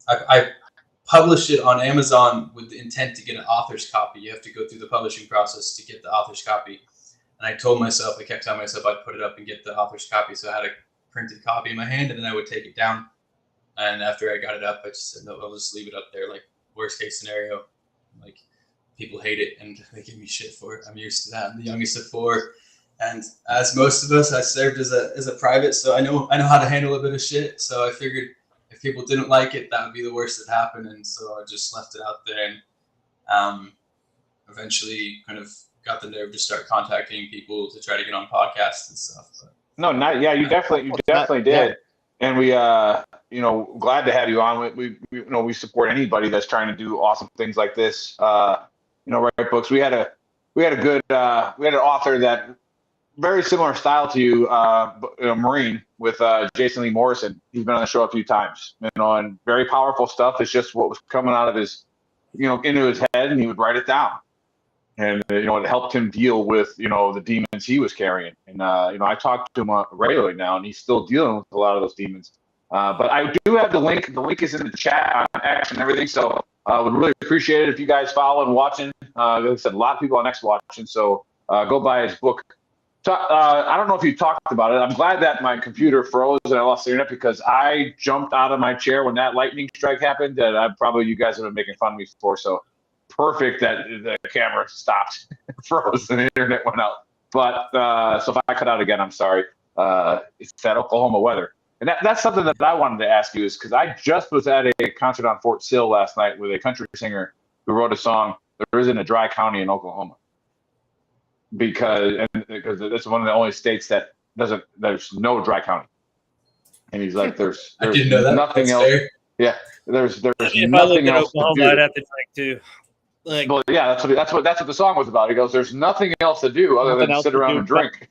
I published it on Amazon with the intent to get an author's copy. You have to go through the publishing process to get the author's copy. And I kept telling myself I'd put it up and get the author's copy. So I had a printed copy in my hand, and then I would take it down. And after I got it up, I just said, no, I'll just leave it up there. Like, worst case scenario, like, people hate it and they give me shit for it. I'm used to that. I'm the youngest of 4. And as most of us, I served as a private. So I know how to handle a bit of shit. So I figured if people didn't like it, that would be the worst that happened. And so I just left it out there, and eventually kind of got the nerve to start contacting people to try to get on podcasts and stuff. But, No, not yeah. You definitely did, Yeah. and we glad to have you on. We support anybody that's trying to do awesome things like this. Write books. We had an author that very similar style to you, Marine, with Jason Lee Morrison. He's been on the show a few times, and very powerful stuff. It's just what was coming out of his, into his head, and he would write it down. And, it helped him deal with, the demons he was carrying. And, I talk to him regularly now, and he's still dealing with a lot of those demons. But I do have the link. The link is in the chat on X and everything. So I would really appreciate it if you guys follow and watching. Like I said, a lot of people on X watching. So go buy his book. I don't know if you talked about it. I'm glad that my computer froze and I lost the internet, because I jumped out of my chair when that lightning strike happened. That you guys have been making fun of me for. So perfect that the camera stopped, froze, and the internet went out. But so if I cut out again, I'm sorry. It's that Oklahoma weather. And that's something that I wanted to ask you, is because I just was at a concert on Fort Sill last night with a country singer who wrote a song, "There Isn't a Dry County in Oklahoma." Because it's one of the only states that there's no dry county. And he's like, there's I didn't know that. nothing That's else. fair. Yeah, there's If I lived nothing in else to Oklahoma, do. I'd have to drink too. Like, Well, yeah, that's what the song was about. He goes, "There's nothing else to do other Nothing than else sit to around do and drink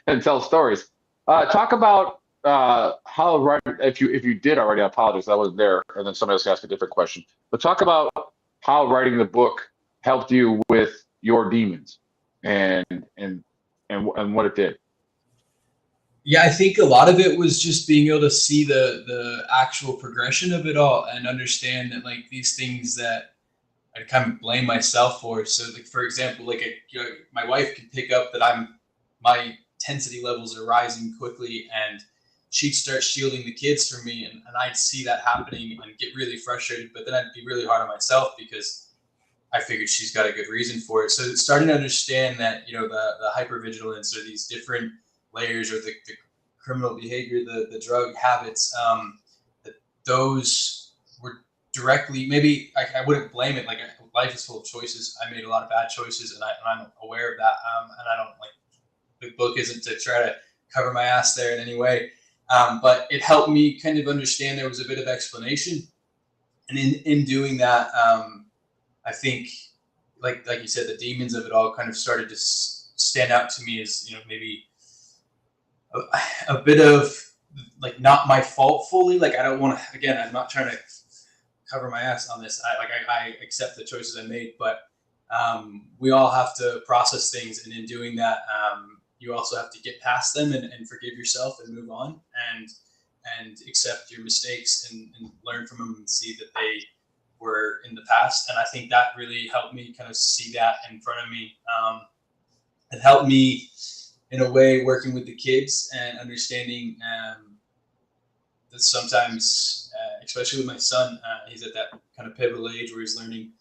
and tell stories." Talk about how, if you did already, I apologize, I wasn't there, and then somebody else asked a different question. But talk about how writing the book helped you with your demons and what it did. Yeah, I think a lot of it was just being able to see the actual progression of it all, and understand that, like, these things that I kind of blame myself for. So, like, for example, like, my wife can pick up that my intensity levels are rising quickly, and she'd start shielding the kids from me, and I'd see that happening and get really frustrated. But then I'd be really hard on myself because I figured she's got a good reason for it. So starting to understand that, the hypervigilance, or these different layers, or the criminal behavior, the drug habits, that those were directly, maybe I wouldn't blame it. Like, life is full of choices. I made a lot of bad choices, and I'm aware of that. And I don't, like, the book isn't to try to cover my ass there in any way. But it helped me kind of understand there was a bit of explanation. And in doing that, I think, like you said, the demons of it all kind of started to stand out to me as, maybe a bit of like not my fault fully. Like I don't want to. Again, I'm not trying to cover my ass on this. I accept the choices I made, but we all have to process things, and in doing that, you also have to get past them and forgive yourself and move on and accept your mistakes and learn from them and see that they were in the past. And I think that really helped me kind of see that in front of me. It helped me in a way working with the kids and understanding that sometimes, especially with my son, he's at that kind of pivotal age where he's learning,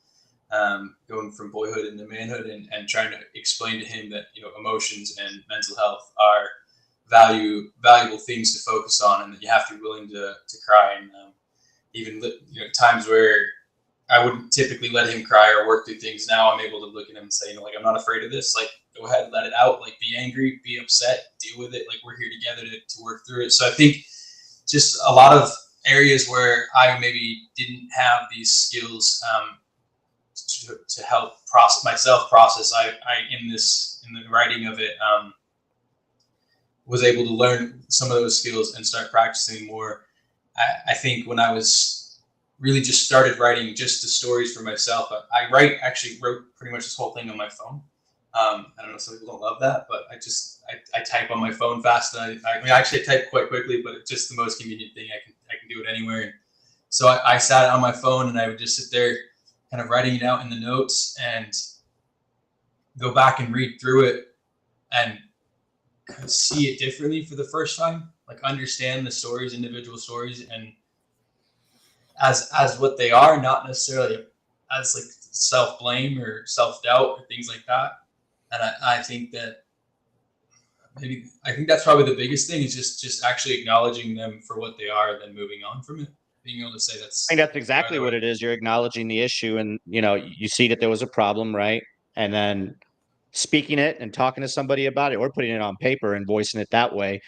going from boyhood into manhood, and trying to explain to him that, you know, emotions and mental health are valuable things to focus on, and that you have to be willing to cry. And even, you know, times where I wouldn't typically let him cry or work through things, now I'm able to look at him and say, you know, like, I'm not afraid of this. Like, go ahead, let it out. Like, be angry, be upset, deal with it. Like, we're here together to work through it. So I think just a lot of areas where I maybe didn't have these skills to help myself process. I in the writing of it, was able to learn some of those skills and start practicing more. I think when I was really just started writing just the stories for myself, I wrote pretty much this whole thing on my phone. I don't know, some people don't love that, but I type on my phone fast. And I actually type quite quickly, but it's just the most convenient thing. I can do it anywhere. And so I sat on my phone and I would just sit there kind of writing it out in the notes and go back and read through it and kind of see it differently for the first time, like understand the stories, individual stories, and as what they are, not necessarily as like self-blame or self-doubt or things like that. And I think that I think that's probably the biggest thing, is just actually acknowledging them for what they are, and then moving on from it. Being able to say that's. I think that's exactly what it is. You're acknowledging the issue, and you know, you see that there was a problem, right? And then speaking it and talking to somebody about it, or putting it on paper and voicing it that way,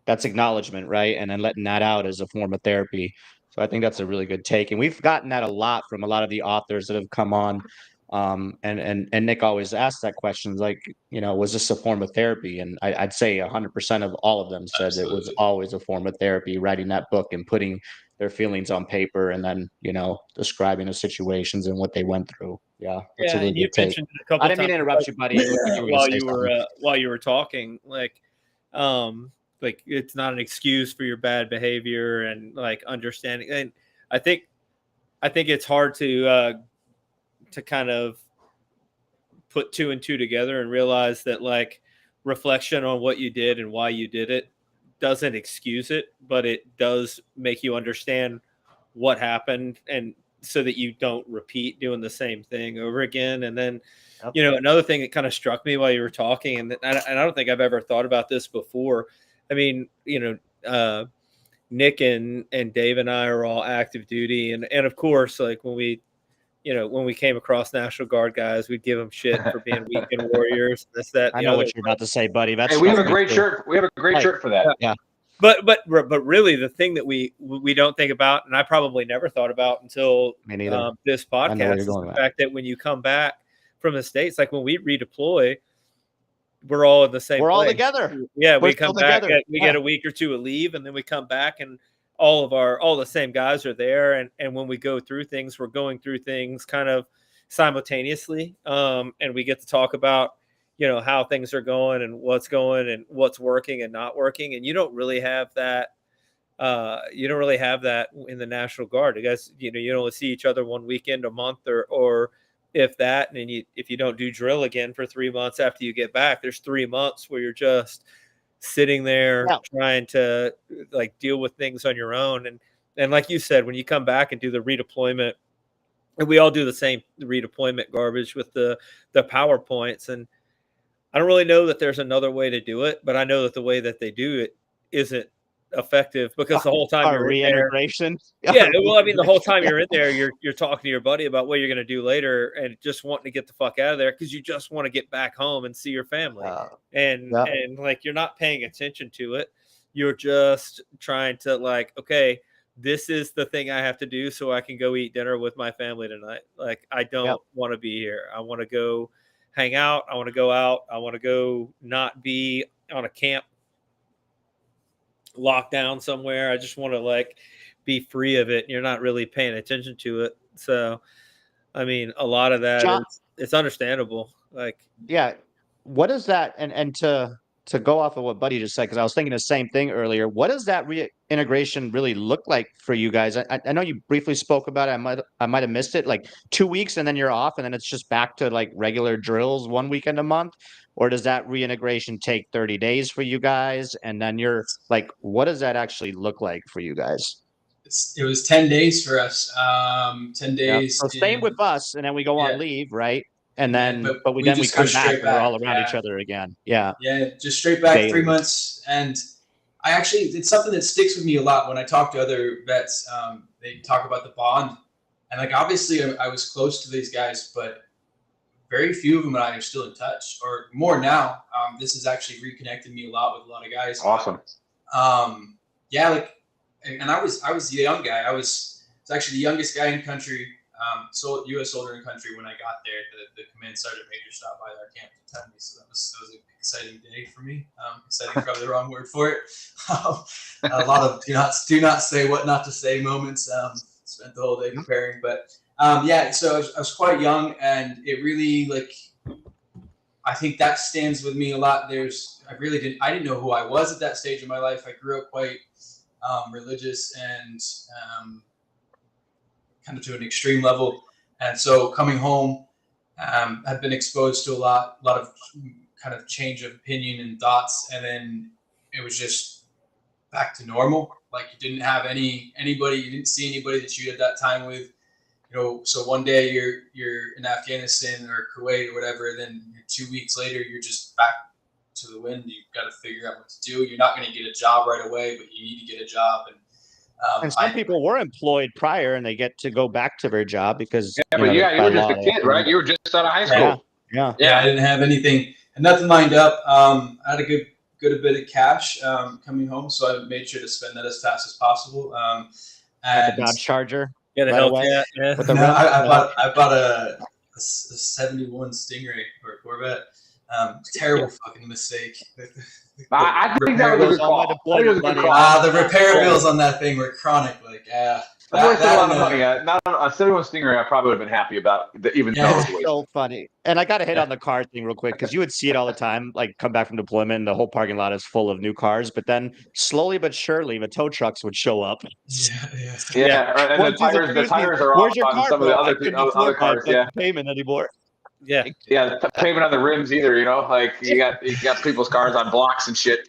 that's acknowledgement, right? And then letting that out as a form of therapy. So I think that's a really good take, and we've gotten that a lot from a lot of the authors that have come on. And Nick always asks that question, like, you know, was this a form of therapy? And I'd say 100% of all of them said it was always a form of therapy, writing that book and putting their feelings on paper, and then, you know, describing the situations and what they went through. Yeah, that's a really you good take. mentioned it a couple I didn't mean times, to interrupt you, buddy. while you were talking, like it's not an excuse for your bad behavior, and like understanding. And I think it's hard to kind of put two and two together and realize that, like, reflection on what you did and why you did it doesn't excuse it, but it does make you understand what happened, and so that you don't repeat doing the same thing over again. And then, you know, another thing that kind of struck me while you were talking, and I don't think I've ever thought about this before. I mean, you know, Nick and Dave and I are all active duty, and of course, like when we came across National Guard guys, we'd give them shit for being weekend warriors. This, that, I know what you're about to say, buddy. That's we have a great shirt. We have a great shirt for that. Yeah. But really, the thing that we don't think about, and I probably never thought about until this podcast, is the fact that when you come back from the States, like when we redeploy, we're all in the same place. All together. Yeah, we come back, we get a week or two of leave, and then we come back, and all the same guys are there. And when we go through things, we're going through things kind of simultaneously. And we get to talk about, you know, how things are going and what's going and what's working and not working. And you don't really have that. You don't really have that in the National Guard. You guys, you know, you only see each other one weekend a month, or if that. And if you don't do drill again for 3 months after you get back, there's 3 months where you're just sitting there trying to like deal with things on your own. And like you said, when you come back and do the redeployment, and we all do the same redeployment garbage with the PowerPoints. And I don't really know that there's another way to do it, but I know that the way that they do it isn't effective, because the whole time you're reintegration. Yeah, well, I mean, the whole time you're in there, you're talking to your buddy about what you're going to do later, and just wanting to get the fuck out of there because you just want to get back home and see your family. And like, you're not paying attention to it. You're just trying to, like, okay, this is the thing I have to do so I can go eat dinner with my family tonight. Like, I don't want to be here. I want to go hang out. I want to go out. I want to go not be on a camp locked down somewhere. I just want to like be free of it. And you're not really paying attention to it. So, I mean, a lot of that John, is it's understandable. Like, yeah. What is that? And to go off of what Buddy just said, because I was thinking the same thing earlier. What does that reintegration really look like for you guys? I know you briefly spoke about it. I might have missed it. Like 2 weeks and then you're off, and then it's just back to like regular drills 1 weekend a month, or does that reintegration take 30 days for you guys? And then you're like, what does that actually look like for you guys? It was 10 days for us. 10 Yeah. days. So same with us, and then we go on leave, right? And then, but we just come go back straight and we're all back. around each other again. Yeah. Yeah, just straight back Daily. 3 months. And I actually, it's something that sticks with me a lot when I talk to other vets. They talk about the bond. And like, obviously I was close to these guys, but very few of them and I are still in touch, or more now. This has actually reconnected me a lot with a lot of guys. Awesome. Yeah, like, and I was the young guy. I was actually the youngest guy in country, U.S. soldier in country when I got there. The command sergeant major stopped by our camp to tell me, so that was an exciting day for me. Exciting, probably the wrong word for it. A lot of do not say what not to say moments. Spent the whole day preparing, but yeah. So I was quite young, and it really, like, I think that stands with me a lot. I didn't know who I was at that stage of my life. I grew up quite religious and kind of to an extreme level. And so coming home, I've been exposed to a lot of kind of change of opinion and thoughts. And then it was just back to normal. Like, you didn't have anybody, you didn't see anybody that you had that time with, so one day you're in Afghanistan or Kuwait or whatever, then 2 weeks later, you're just back to the wind. You've got to figure out what to do. You're not going to get a job right away, but you need to get a job. And some people were employed prior, and they get to go back to their job because you were just a kid, right? You were just out of high school. Yeah. I didn't have anything, nothing lined up. I had a good bit of cash coming home, so I made sure to spend that as fast as possible. And the Dodge Charger. Yeah, the Hellcat. Yeah. With the I bought a 71 Stingray or a Corvette. Terrible fucking mistake. I think that was a good call. The repair bills on that thing were chronic. Like, I wasted a lot of money. Not on a 71 Stingray, I probably would have been happy about, even though it was so funny. And I got to hit on the car thing real quick, because you would see it all the time. Like, come back from deployment, and the whole parking lot is full of new cars. But then slowly but surely, the tow trucks would show up. Yeah. And the tires are off on some of the other cars. Yeah. Payment anymore. Yeah. The pavement on the rims either. Like, you got people's cars on blocks and shit.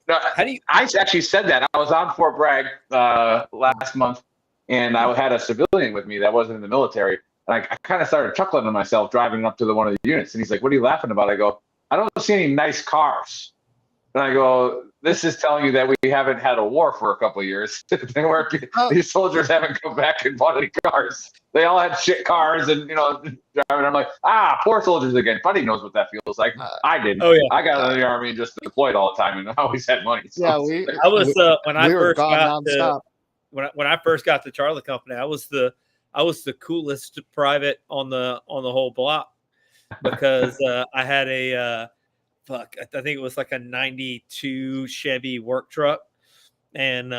No, I actually said that. I was on Fort Bragg last month, and I had a civilian with me that wasn't in the military. And I kind of started chuckling to myself driving up to one of the units. And he's like, "What are you laughing about?" I go, "I don't see any nice cars." And I go, "This is telling you that we haven't had a war for a couple of years. These soldiers haven't come back and bought any cars. They all had shit cars and, driving." I'm like, poor soldiers again. Buddy knows what that feels like. I didn't. Oh, yeah. I got out of the Army and just deployed all the time, and I always had money. So I was when I first got nonstop. When I first got to Charlie Company, I was the coolest private on the whole block, because I had a I think it was like a 92 Chevy work truck, and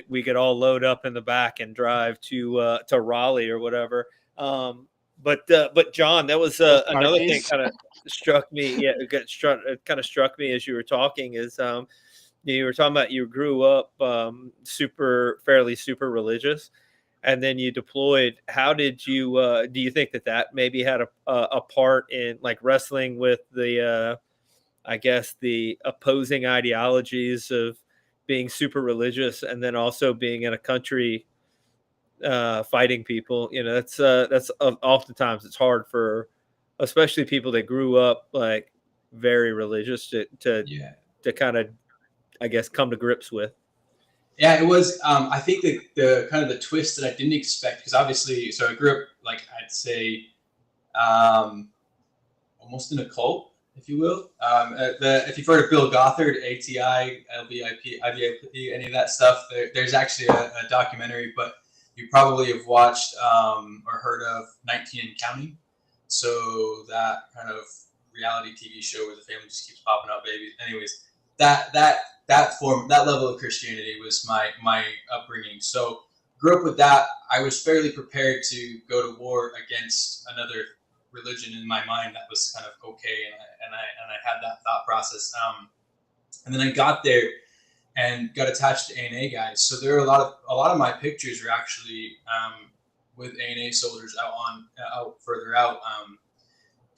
we could all load up in the back and drive to Raleigh or whatever. But John, that was another thing kind of struck me. Yeah, it kind of struck me as you were talking is you were talking about you grew up fairly super religious, and then you deployed. How did you do you think that maybe had a part in like wrestling with the I guess the opposing ideologies of being super religious and then also being in a country fighting people? That's oftentimes it's hard for especially people that grew up like very religious to kind of, I guess, come to grips with. Yeah, it was. I think the kind of the twist that I didn't expect, because obviously, so I grew up, like, I'd say almost in a cult, if you will. If you've heard of Bill Gothard, ATI, LVIP, IVIP, any of that stuff, there's actually a documentary, but you probably have watched or heard of 19 and Counting. So that kind of reality TV show where the family just keeps popping out babies. Anyways, that that level of Christianity was my upbringing. So grew up with that. I was fairly prepared to go to war against another religion in my mind. That was kind of okay, and I had that thought process. And then I got there and got attached to A&A guys. So there are a lot of my pictures are actually with A&A soldiers out further out,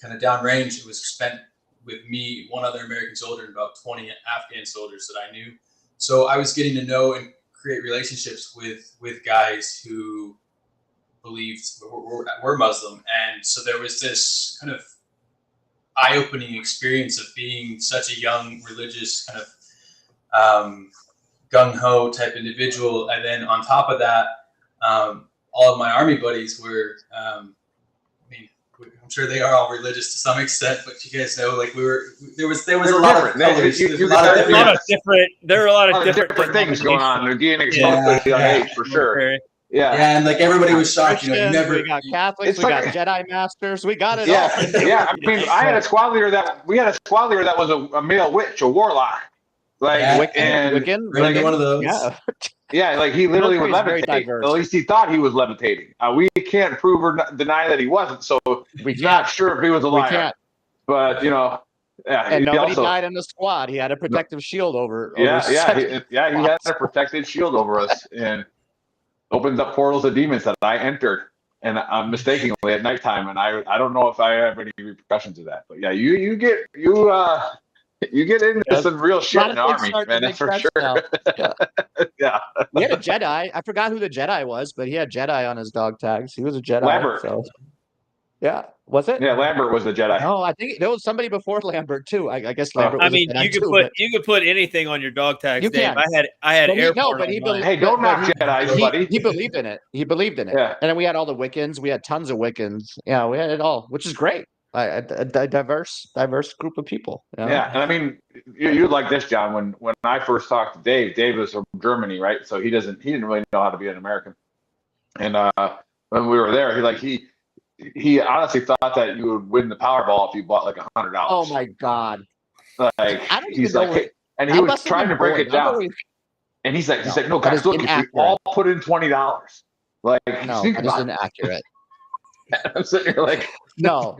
kind of downrange. It was spent with me, one other American soldier, and about 20 Afghan soldiers that I knew. So I was getting to know and create relationships with guys who believed were Muslim. And so there was this kind of eye-opening experience of being such a young religious kind of gung-ho type individual. And then on top of that, all of my Army buddies were, I'm sure they are all religious to some extent, but you guys know, like there was a lot of colors. There are a lot of different things going on. They're getting exposed at a young age for sure. Yeah, and like everybody was shocked. You know, we got Catholics, we got Jedi Masters, we got it all. Yeah. I mean, I had a squad leader that was a male witch, a warlock. Like Wiccan, one of those. Yeah, like he literally would levitate. At least he thought he was levitating. We can't prove or deny that he wasn't, so we're not sure if he was a liar. But and nobody died in the squad. He had a protective shield over. He had a protective shield over us, and opens up portals of demons that I entered, and mistakenly at nighttime, and I don't know if I have any repercussions of that. But yeah, you get into some real shit in the Army, man. That's for sure. Yeah. He had a Jedi. I forgot who the Jedi was, but he had Jedi on his dog tags. He was a Jedi. Lambert. So. Yeah. Was it? Yeah, Lambert was the Jedi. No, I think there was somebody before Lambert too. I guess Lambert. I mean, you could put anything on your dog tags. Dave. I had Airborne. But he believed. Hey, don't knock Jedi, buddy. He believed in it. Yeah. And then we had all the Wiccans. We had tons of Wiccans. Yeah, we had it all, which is great. A diverse group of people. Yeah, and I mean, you'd like this, John. When I first talked to Dave was from Germany, right? So he didn't really know how to be an American. And when we were there, he honestly thought that you would win the Powerball if you bought like $100. Oh my God! Like he's like, and he was trying to break it down. And he's like, no, guys, look, if we all put in $20, like, no, that isn't accurate. I'm sitting here like, no.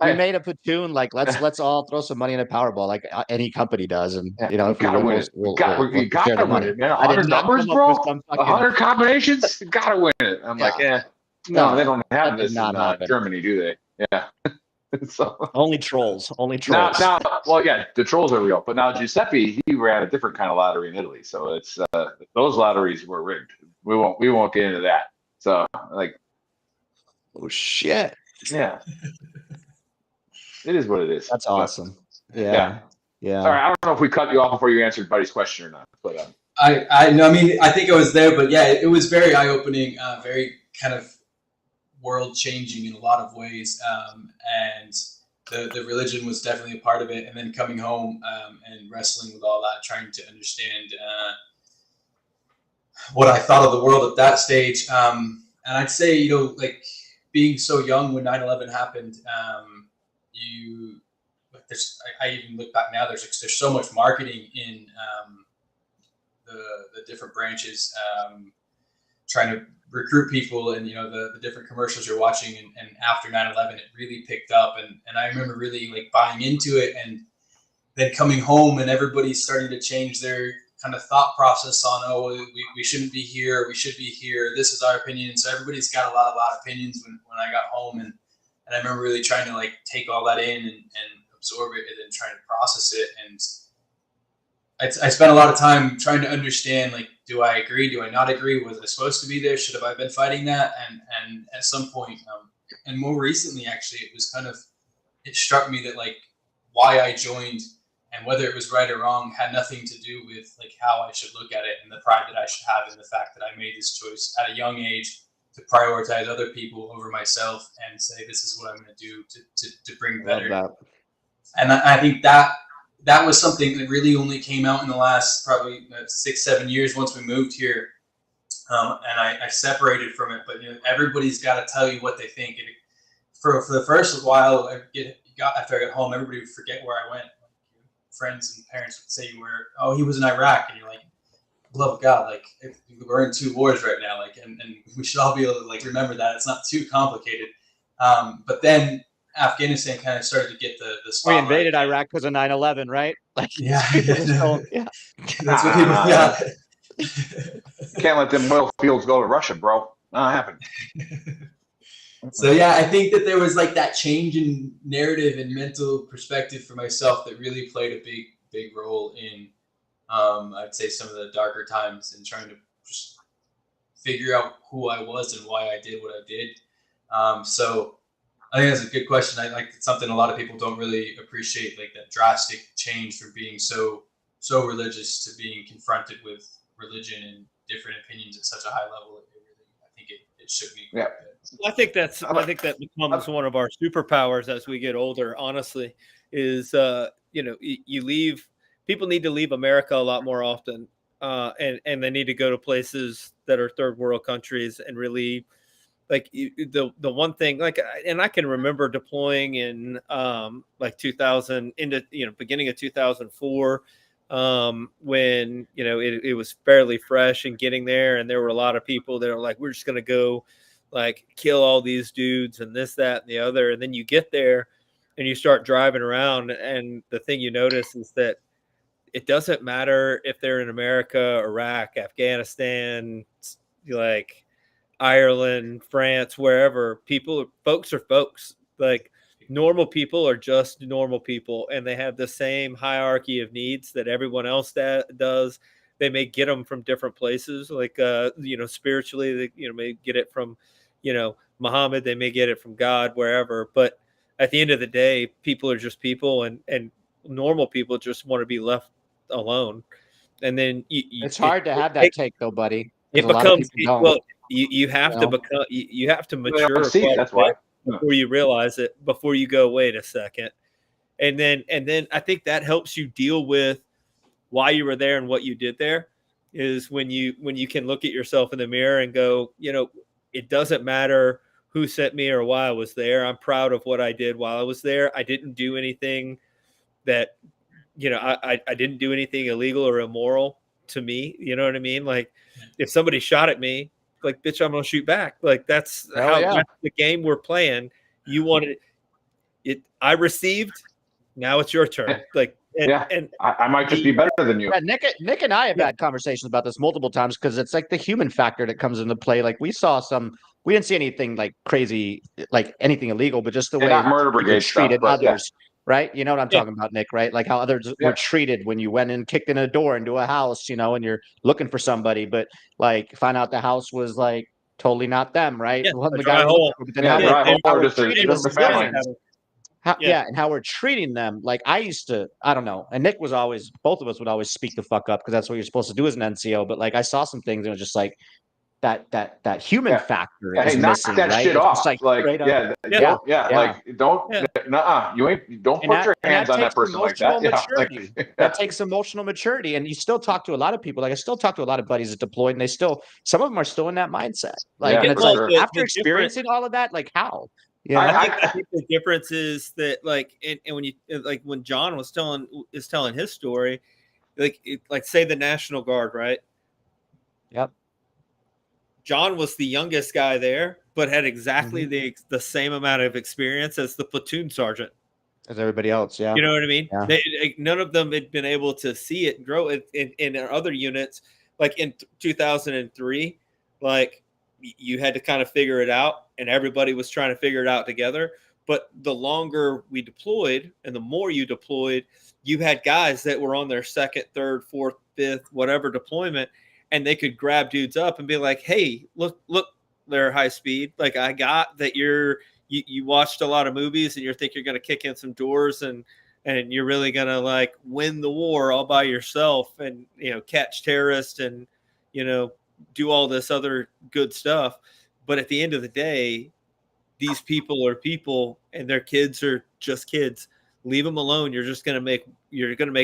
We made a platoon like let's all throw some money in a Powerball like any company does, and if we win it, we'll share the money. Man, 100 numbers, bro. 100 combinations, you gotta win it. I'm like, no, they don't have this in Germany, do they? Yeah. So only trolls. Now, well, yeah, the trolls are real, but now Giuseppe, he ran a different kind of lottery in Italy, so it's those lotteries were rigged. We won't get into that. So like, oh shit. Yeah, it is what it is. That's awesome. Yeah. All right, I don't know if we cut you off before you answered Buddy's question or not, but I mean, I think I was there, but yeah, it was very eye opening, very kind of world changing in a lot of ways, and the religion was definitely a part of it. And then coming home and wrestling with all that, trying to understand what I thought of the world at that stage, and I'd say like. Being so young when 9/11 happened, I even look back now. There's so much marketing in the different branches, trying to recruit people, and the different commercials you're watching. And after 9/11, it really picked up, and I remember really like buying into it, and then coming home and everybody's starting to change their kind of thought process on, we shouldn't be here, we should be here, this is our opinion. So everybody's got a lot of opinions when I got home, and I remember really trying to like take all that in and absorb it, and then trying to process it. And I spent a lot of time trying to understand, like, do I agree, do I not agree, was I supposed to be there, should have I been fighting that? And at some point, and more recently actually, it struck me that like why I joined and whether it was right or wrong had nothing to do with like how I should look at it and the pride that I should have in the fact that I made this choice at a young age to prioritize other people over myself and say, this is what I'm going to do to bring better. And I think that was something that really only came out in the last probably 6-7 years once we moved here. And I separated from it, but everybody's got to tell you what they think. For the first while, after I got home, everybody would forget where I went. friends and parents would say you were, oh, he was in Iraq, and you're like, love of God, like if we're in 2 wars right now, like, and we should all be able to like remember that it's not too complicated. But then Afghanistan kind of started to get the We spotlight. invaded Iraq because of 9/11, right? Like, Yeah, yeah. That's what people. Yeah. Can't let them oil fields go to Russia, bro. Not happening. So yeah, I think that there was like that change in narrative and mental perspective for myself that really played a big role in, I'd say, some of the darker times in trying to just figure out who I was and why I did what I did. So I think that's a good question. I like it's something a lot of people don't really appreciate, like that drastic change from being so religious to being confronted with religion and different opinions at such a high level. I think it shook me quite a bit. I think that becomes one of our superpowers as we get older. Honestly, is you leave. People need to leave America a lot more often, and they need to go to places that are third world countries and really, like the one thing, like, and I can remember deploying in like 2000 into beginning of 2004. When it was fairly fresh and getting there, and there were a lot of people that were like, we're just going to go like kill all these dudes and this, that, and the other. And then you get there and you start driving around, and the thing you notice is that it doesn't matter if they're in America, Iraq, Afghanistan, like Ireland, France, wherever. Folks are folks. Like, normal people are just normal people, and they have the same hierarchy of needs that everyone else does. They may get them from different places, like spiritually, they may get it from Muhammad, they may get it from God, wherever. But at the end of the day, people are just people, and normal people just want to be left alone. And then it's hard to have that take, though, buddy. It becomes you have to become you have to mature. That's why. Before you realize it, before you go, wait a second. And then I think that helps you deal with why you were there and what you did there, is when you can look at yourself in the mirror and go, it doesn't matter who sent me or why I was there. I'm proud of what I did while I was there. I didn't do anything that, I didn't do anything illegal or immoral to me. You know what I mean? Like, if somebody shot at me, like, bitch, I'm gonna shoot back. Like, that's that's the game we're playing. You wanted it. I received. Now it's your turn. Like, and I might just be better than you. Yeah, Nick and I have had conversations about this multiple times, because it's like the human factor that comes into play. Like, we didn't see anything like crazy, like anything illegal, but just the way murder brigade treated others. Right? You know what I'm talking about, Nick, right? Like how others were treated when you went and kicked in a door into a house, and you're looking for somebody, but like find out the house was like totally not them, right? Yeah, the guy and how we're treating them. Like, I don't know. And Nick both of us would always speak the fuck up, because that's what you're supposed to do as an NCO. But like, I saw some things and it was just like, that human factor is missing, that right? shit it's off. Like like, don't put your hands on that person like that. That takes emotional maturity. And you still talk to a lot of people. Like, I still talk to a lot of buddies that deployed, and some of them are still in that mindset. Like, and it's like, after experiencing all of that, like, how? I think the difference is that, like, and when you, like, when John is telling his story, like say the National Guard, right? Yep. John was the youngest guy there, but had exactly the same amount of experience as the platoon sergeant, as everybody else. Yeah, you know what I mean. Yeah. None of them had been able to see it grow in other units. Like in 2003, like, you had to kind of figure it out, and everybody was trying to figure it out together. But the longer we deployed, and the more you deployed, you had guys that were on their second, third, fourth, fifth, whatever deployment. And they could grab dudes up and be like, hey, look, they're high speed. Like, I got that you watched a lot of movies and you think you're going to kick in some doors and you're really going to like win the war all by yourself and, catch terrorists and, do all this other good stuff. But at the end of the day, these people are people and their kids are just kids. Leave them alone. You're going to make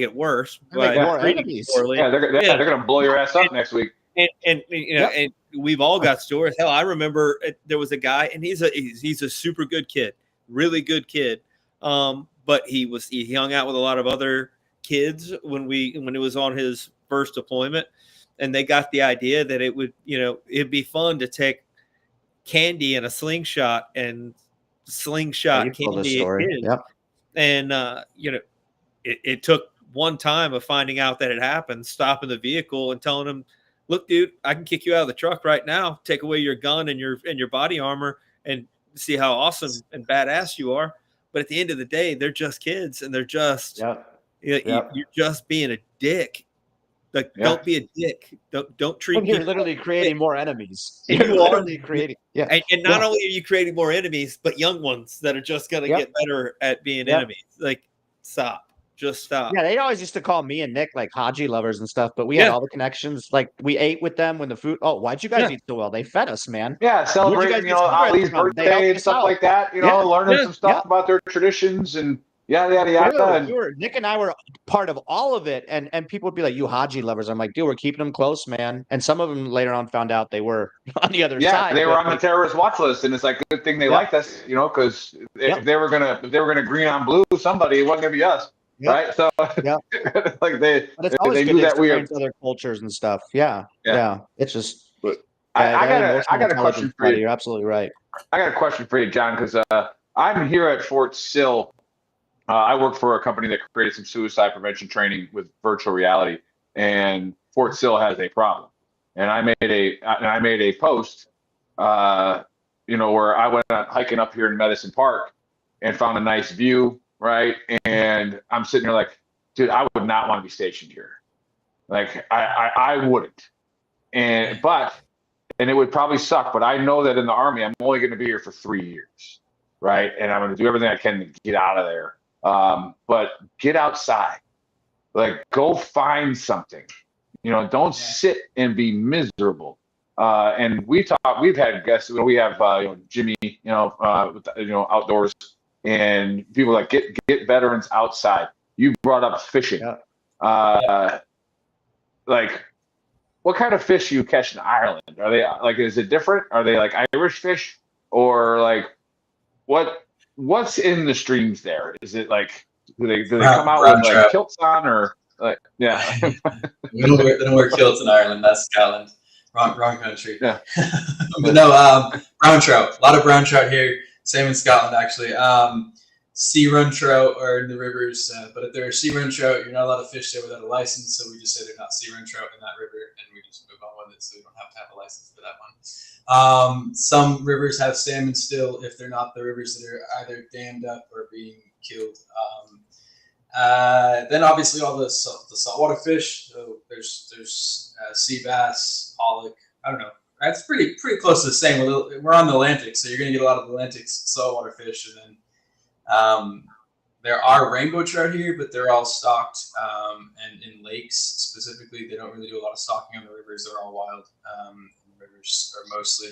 it worse. More enemies. They're going to blow your ass up next week. And and we've all got stories. Hell, I remember there was a guy, and he's a super good kid, really good kid. But he hung out with a lot of other kids when it was on his first deployment, and they got the idea that it would, it'd be fun to take candy in a slingshot and slingshot candy at kids. Yep. And it took one time of finding out that it happened, stopping the vehicle and telling him, look, dude, I can kick you out of the truck right now, take away your gun and your body armor, and see how awesome and badass you are. But at the end of the day, they're just kids, and they're just you're just being a dick. Like, don't be a dick. Don't treat. And you're literally creating more enemies. And you're literally creating. Yeah. And not only are you creating more enemies, but young ones that are just gonna get better at being enemies. Like, stop. Just stop. Yeah, they always used to call me and Nick like Haji lovers and stuff, but we had all the connections. Like, we ate with them when the food. Oh, why'd you guys eat so well? They fed us, man. Yeah, celebrating, Ali's birthday and stuff like that. Learning some stuff about their traditions and yada yada yada. Nick and I were part of all of it, and people would be like, "You Haji lovers." I'm like, "Dude, we're keeping them close, man." And some of them later on found out they were on the other side. Yeah, they were on the terrorist watch list, and it's like, good thing they liked us, because if they were gonna green on blue somebody, it wasn't gonna be us. Right. So like they knew that we are other cultures and stuff. Yeah. It's just I got a question for you. You're absolutely right. I got a question for you, John, because I'm here at Fort Sill. I work for a company that created some suicide prevention training with virtual reality, and Fort Sill has a problem. And I made a post, where I went hiking up here in Medicine Park and found a nice view. Right. And I'm sitting here like, dude, I would not want to be stationed here. Like, I wouldn't. And it would probably suck. But I know that in the Army, I'm only going to be here for 3 years. Right. And I'm going to do everything I can to get out of there. But get outside. Like, go find something. Don't sit and be miserable. And we've had guests. We have Jimmy, outdoors. And people like get veterans outside. You brought up fishing. Like, what kind of fish you catch in Ireland? Are they like, is it different? Are they like Irish fish, or like what's in the streams there? Is it like, do they come out with like kilts on, or like they don't wear kilts in Ireland. That's Scotland. Wrong country. Yeah. But no, brown trout. A lot of brown trout here. Same in Scotland, actually. Sea run trout are in the rivers, but if they're sea run trout, you're not allowed to fish there without a license. So we just say they're not sea run trout in that river, and we just move on with it. So we don't have to have a license for that one. Some rivers have salmon still, if they're not the rivers that are either dammed up or being killed. Then obviously all the saltwater fish. So there's sea bass, pollock. I don't know. That's pretty close to the same. We're on the Atlantic, so you're going to get a lot of Atlantic saltwater fish. And then there are rainbow trout here, but they're all stocked. And in lakes specifically, they don't really do a lot of stocking on the rivers. They're all wild. The rivers are mostly.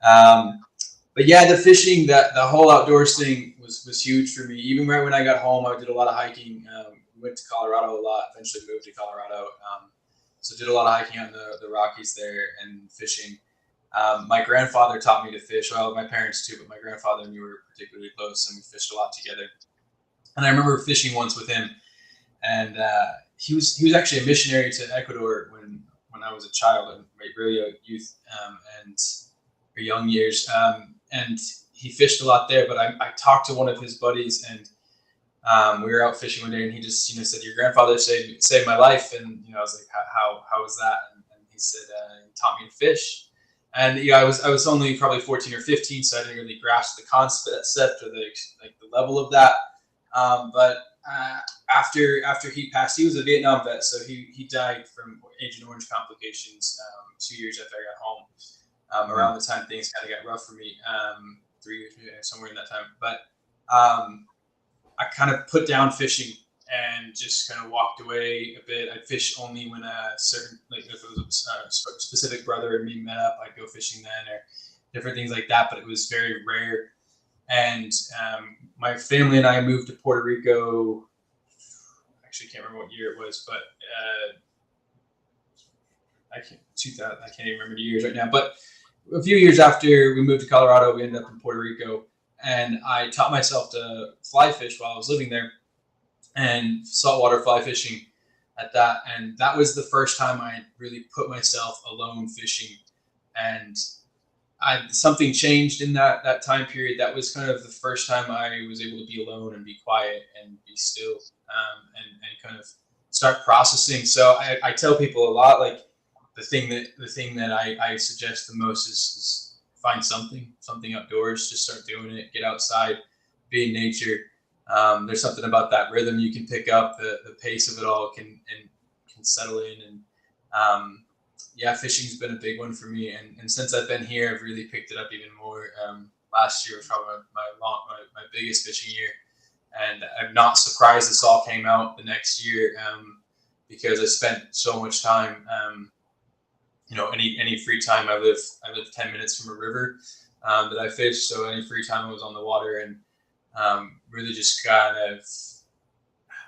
But yeah, the fishing, the whole outdoors thing was huge for me. Even right when I got home, I did a lot of hiking. We went to Colorado a lot, eventually moved to Colorado. So did a lot of hiking on the Rockies there and fishing. My grandfather taught me to fish. Well, my parents too, but my grandfather and we were particularly close, and we fished a lot together. And I remember fishing once with him, and he was actually a missionary to Ecuador when I was a child, in my really youth and young years. And he fished a lot there. But I talked to one of his buddies, and we were out fishing one day, and he just said, "Your grandfather saved my life." And I was like, "How was that?" And he said, "He taught me to fish." And I was only probably 14 or 15, so I didn't really grasp the concept or the level of that. But after he passed, he was a Vietnam vet, so he died from Agent Orange complications 2 years after I got home. Around the time things kind of got rough for me, 3 years, somewhere in that time. But I kind of put down fishing and just kind of walked away a bit. I'd fish only when a certain, like if it was a specific brother and me met up, I'd go fishing then, or different things like that. But it was very rare. And my family and I moved to Puerto Rico. Actually, can't remember what year it was, but I can't even remember the years right now. But a few years after we moved to Colorado, we ended up in Puerto Rico, and I taught myself to fly fish while I was living there. and saltwater fly fishing at that. And that was the first time I really put myself alone fishing. And something changed in that time period. That was kind of the first time I was able to be alone and be quiet and be still, and kind of start processing. So I tell people a lot, like the thing that I suggest the most is find something outdoors, just start doing it, get outside, be in nature. There's something about that rhythm you can pick up, the pace of it all can settle in. And yeah, fishing's been a big one for me. And since I've been here, I've really picked it up even more. Last year was probably my biggest fishing year. And I'm not surprised this all came out the next year, because I spent so much time, any free time. I live 10 minutes from a river that I fish. So any free time I was on the water, and really just kind of,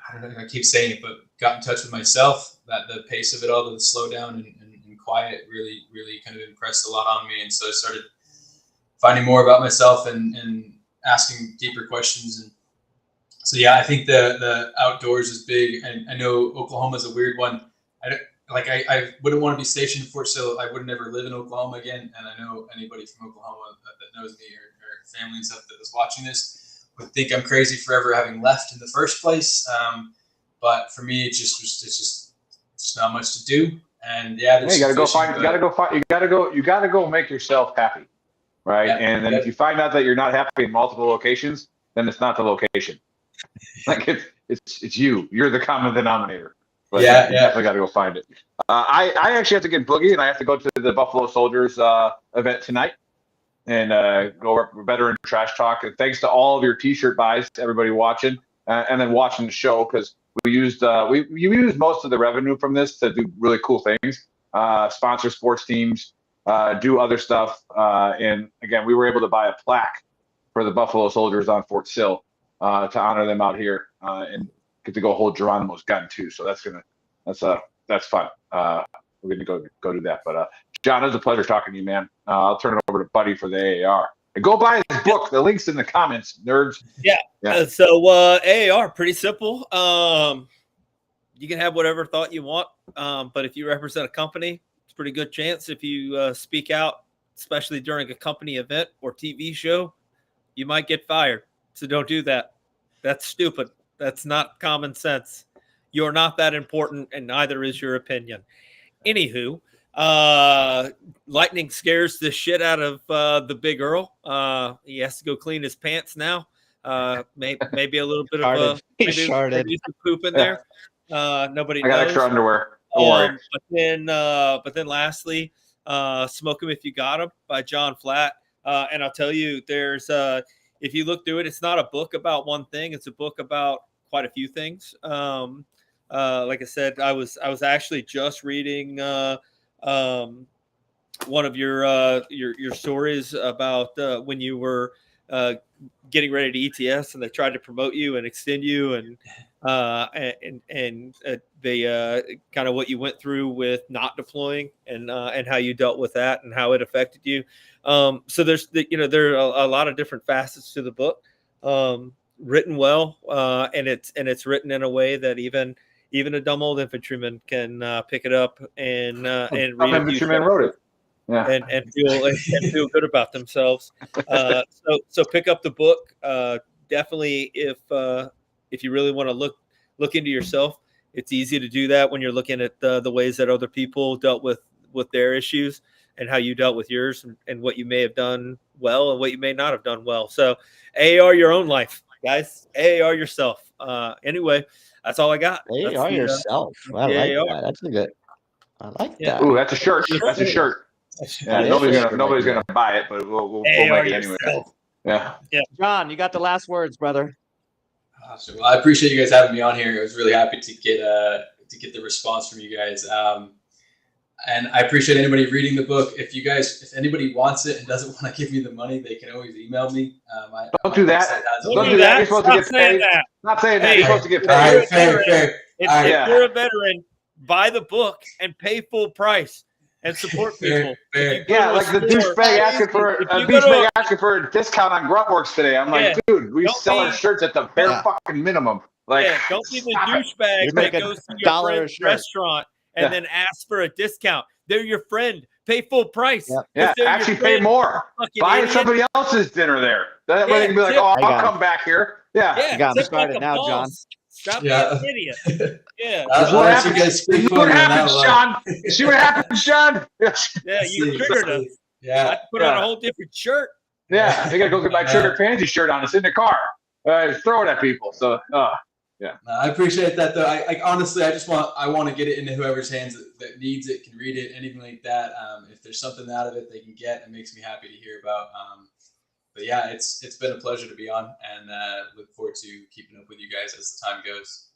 I don't know, I keep saying it, but got in touch with myself. That the pace of it all, the slow down and quiet really kind of impressed a lot on me. And so I started finding more about myself and asking deeper questions. And so, yeah, I think the outdoors is big. And I know Oklahoma is a weird one. I wouldn't want to be stationed in Fort Sill. I would never live in Oklahoma again. And I know anybody from Oklahoma that knows me or family and stuff that was watching this would think I'm crazy for ever having left in the first place. But for me, it's just not much to do. And yeah, you gotta go make yourself happy, right? Yeah, and then if you find out that you're not happy in multiple locations, then it's not the location. Like it's you're the common denominator. But yeah, you definitely got to go find it. I actually have to get boogie, and I have to go to the Buffalo Soldiers event tonight and go over Veteran Trash Talk. And thanks to all of your T-shirt buys, everybody watching and then watching the show, because we used most of the revenue from this to do really cool things, sponsor sports teams, do other stuff, and again, we were able to buy a plaque for the Buffalo Soldiers on Fort Sill to honor them out here, and get to go hold Geronimo's gun too. So that's fun. We're gonna go do that. But John, it was a pleasure talking to you, man. I'll turn it over to Buddy for the AAR. And go buy his book. The link's in the comments, nerds. Yeah. So AAR, pretty simple. You can have whatever thought you want, but if you represent a company, it's a pretty good chance if you speak out, especially during a company event or TV show, you might get fired. So don't do that. That's stupid. That's not common sense. You're not that important, and neither is your opinion. Anywho, lightning scares the shit out of the Big Earl. He has to go clean his pants now. Maybe a little bit of maybe some poop in there. Nobody knows. I got extra underwear. Don't worry. But then lastly, Smoke 'Em If You Got 'Em by John Flatt. And I'll tell you, there's if you look through it, it's not a book about one thing. It's a book about quite a few things. Like I said, I was actually just reading one of your stories about when you were getting ready to ETS and they tried to promote you and extend you, and they kind of what you went through with not deploying and how you dealt with that and how it affected you. So there are a lot of different facets to the book, written well, and it's written in a way that even a dumb old infantryman can pick it up and read. Infantryman wrote it. Yeah. And feel good about themselves. So pick up the book. Definitely, if you really want to look into yourself, it's easy to do that when you're looking at the ways that other people dealt with their issues and how you dealt with yours, and what you may have done well and what you may not have done well. So AAR your own life, guys. AAR yourself. Anyway, that's all I got. AAR yourself. I like that. That's a good. I like that. Ooh, that's a shirt. That's a shirt. Yeah, nobody's gonna buy it, but we'll make it anyway. Yeah. John, you got the last words, brother. Awesome. Well, I appreciate you guys having me on here. I was really happy to get the response from you guys. And I appreciate anybody reading the book. If anybody wants it and doesn't want to give me the money, they can always email me. Don't do that. Don't do that. You're supposed to get paid. Not saying that. You're supposed to get paid. Fair. If you're a veteran, buy the book and pay full price and support people. Yeah, like the douchebag asking for a discount on Gruntworks today. I'm like, dude, we sell our shirts at the bare fucking minimum. Like, Yeah, don't be the stop it. douchebag You that make a goes to your $1 a friend's shirt. restaurant and then asks for a discount. They're your friend. Pay full price. Yep. 'cause Yeah, they're your actually pay friend, more. fucking Buy idiot. somebody else's dinner there. That way Yeah, they can be like, tip. oh, I I'll got come back here. Yeah. Yeah, You got 'em tip started like a now, John. boss. Stop Yeah. being an idiot. Yeah. I'll let you guys You speak know for what me on that happens, one. Sean? You see what happens, Sean? Yeah, you See, triggered us. see. Yeah. I put on a whole different shirt. Yeah, I gotta go get my triggered pansy shirt on. It's in the car. Throw it at people. So, I appreciate that though. I honestly, I want to get it into whoever's hands that needs it, can read it, anything like that. If there's something out of it they can get, it makes me happy to hear about. But yeah, it's been a pleasure to be on, and look forward to keeping up with you guys as the time goes.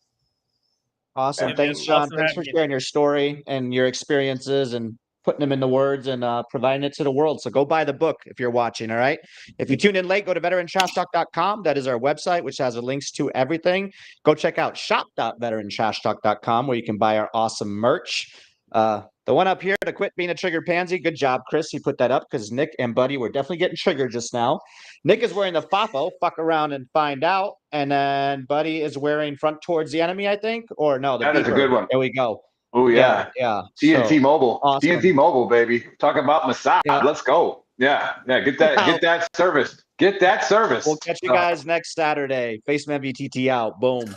Awesome. Yeah, Thanks, man. Sean. Awesome Thanks for having you. sharing your story and your experiences and putting them into words and providing it to the world. So go buy the book if you're watching. All right. If you tune in late, go to VeteranTrashTalk.com. That is our website, which has the links to everything. Go check out shop.VeteranTrashTalk.com where you can buy our awesome merch. The one up here to quit being a triggered pansy. Good job, Chris. You put that up because Nick and Buddy were definitely getting triggered just now. Nick is wearing the FAFO, fuck around and find out. And then Buddy is wearing front towards the enemy, I think. Or no, the that is a beeper. good one. There we go. Oh, yeah. Yeah. TNT So, Mobile. awesome. TNT Mobile, baby. Talking about massage. Yeah. Let's go. Yeah. Get that service. Get that service. We'll catch you guys next Saturday. Faceman VTT out. Boom.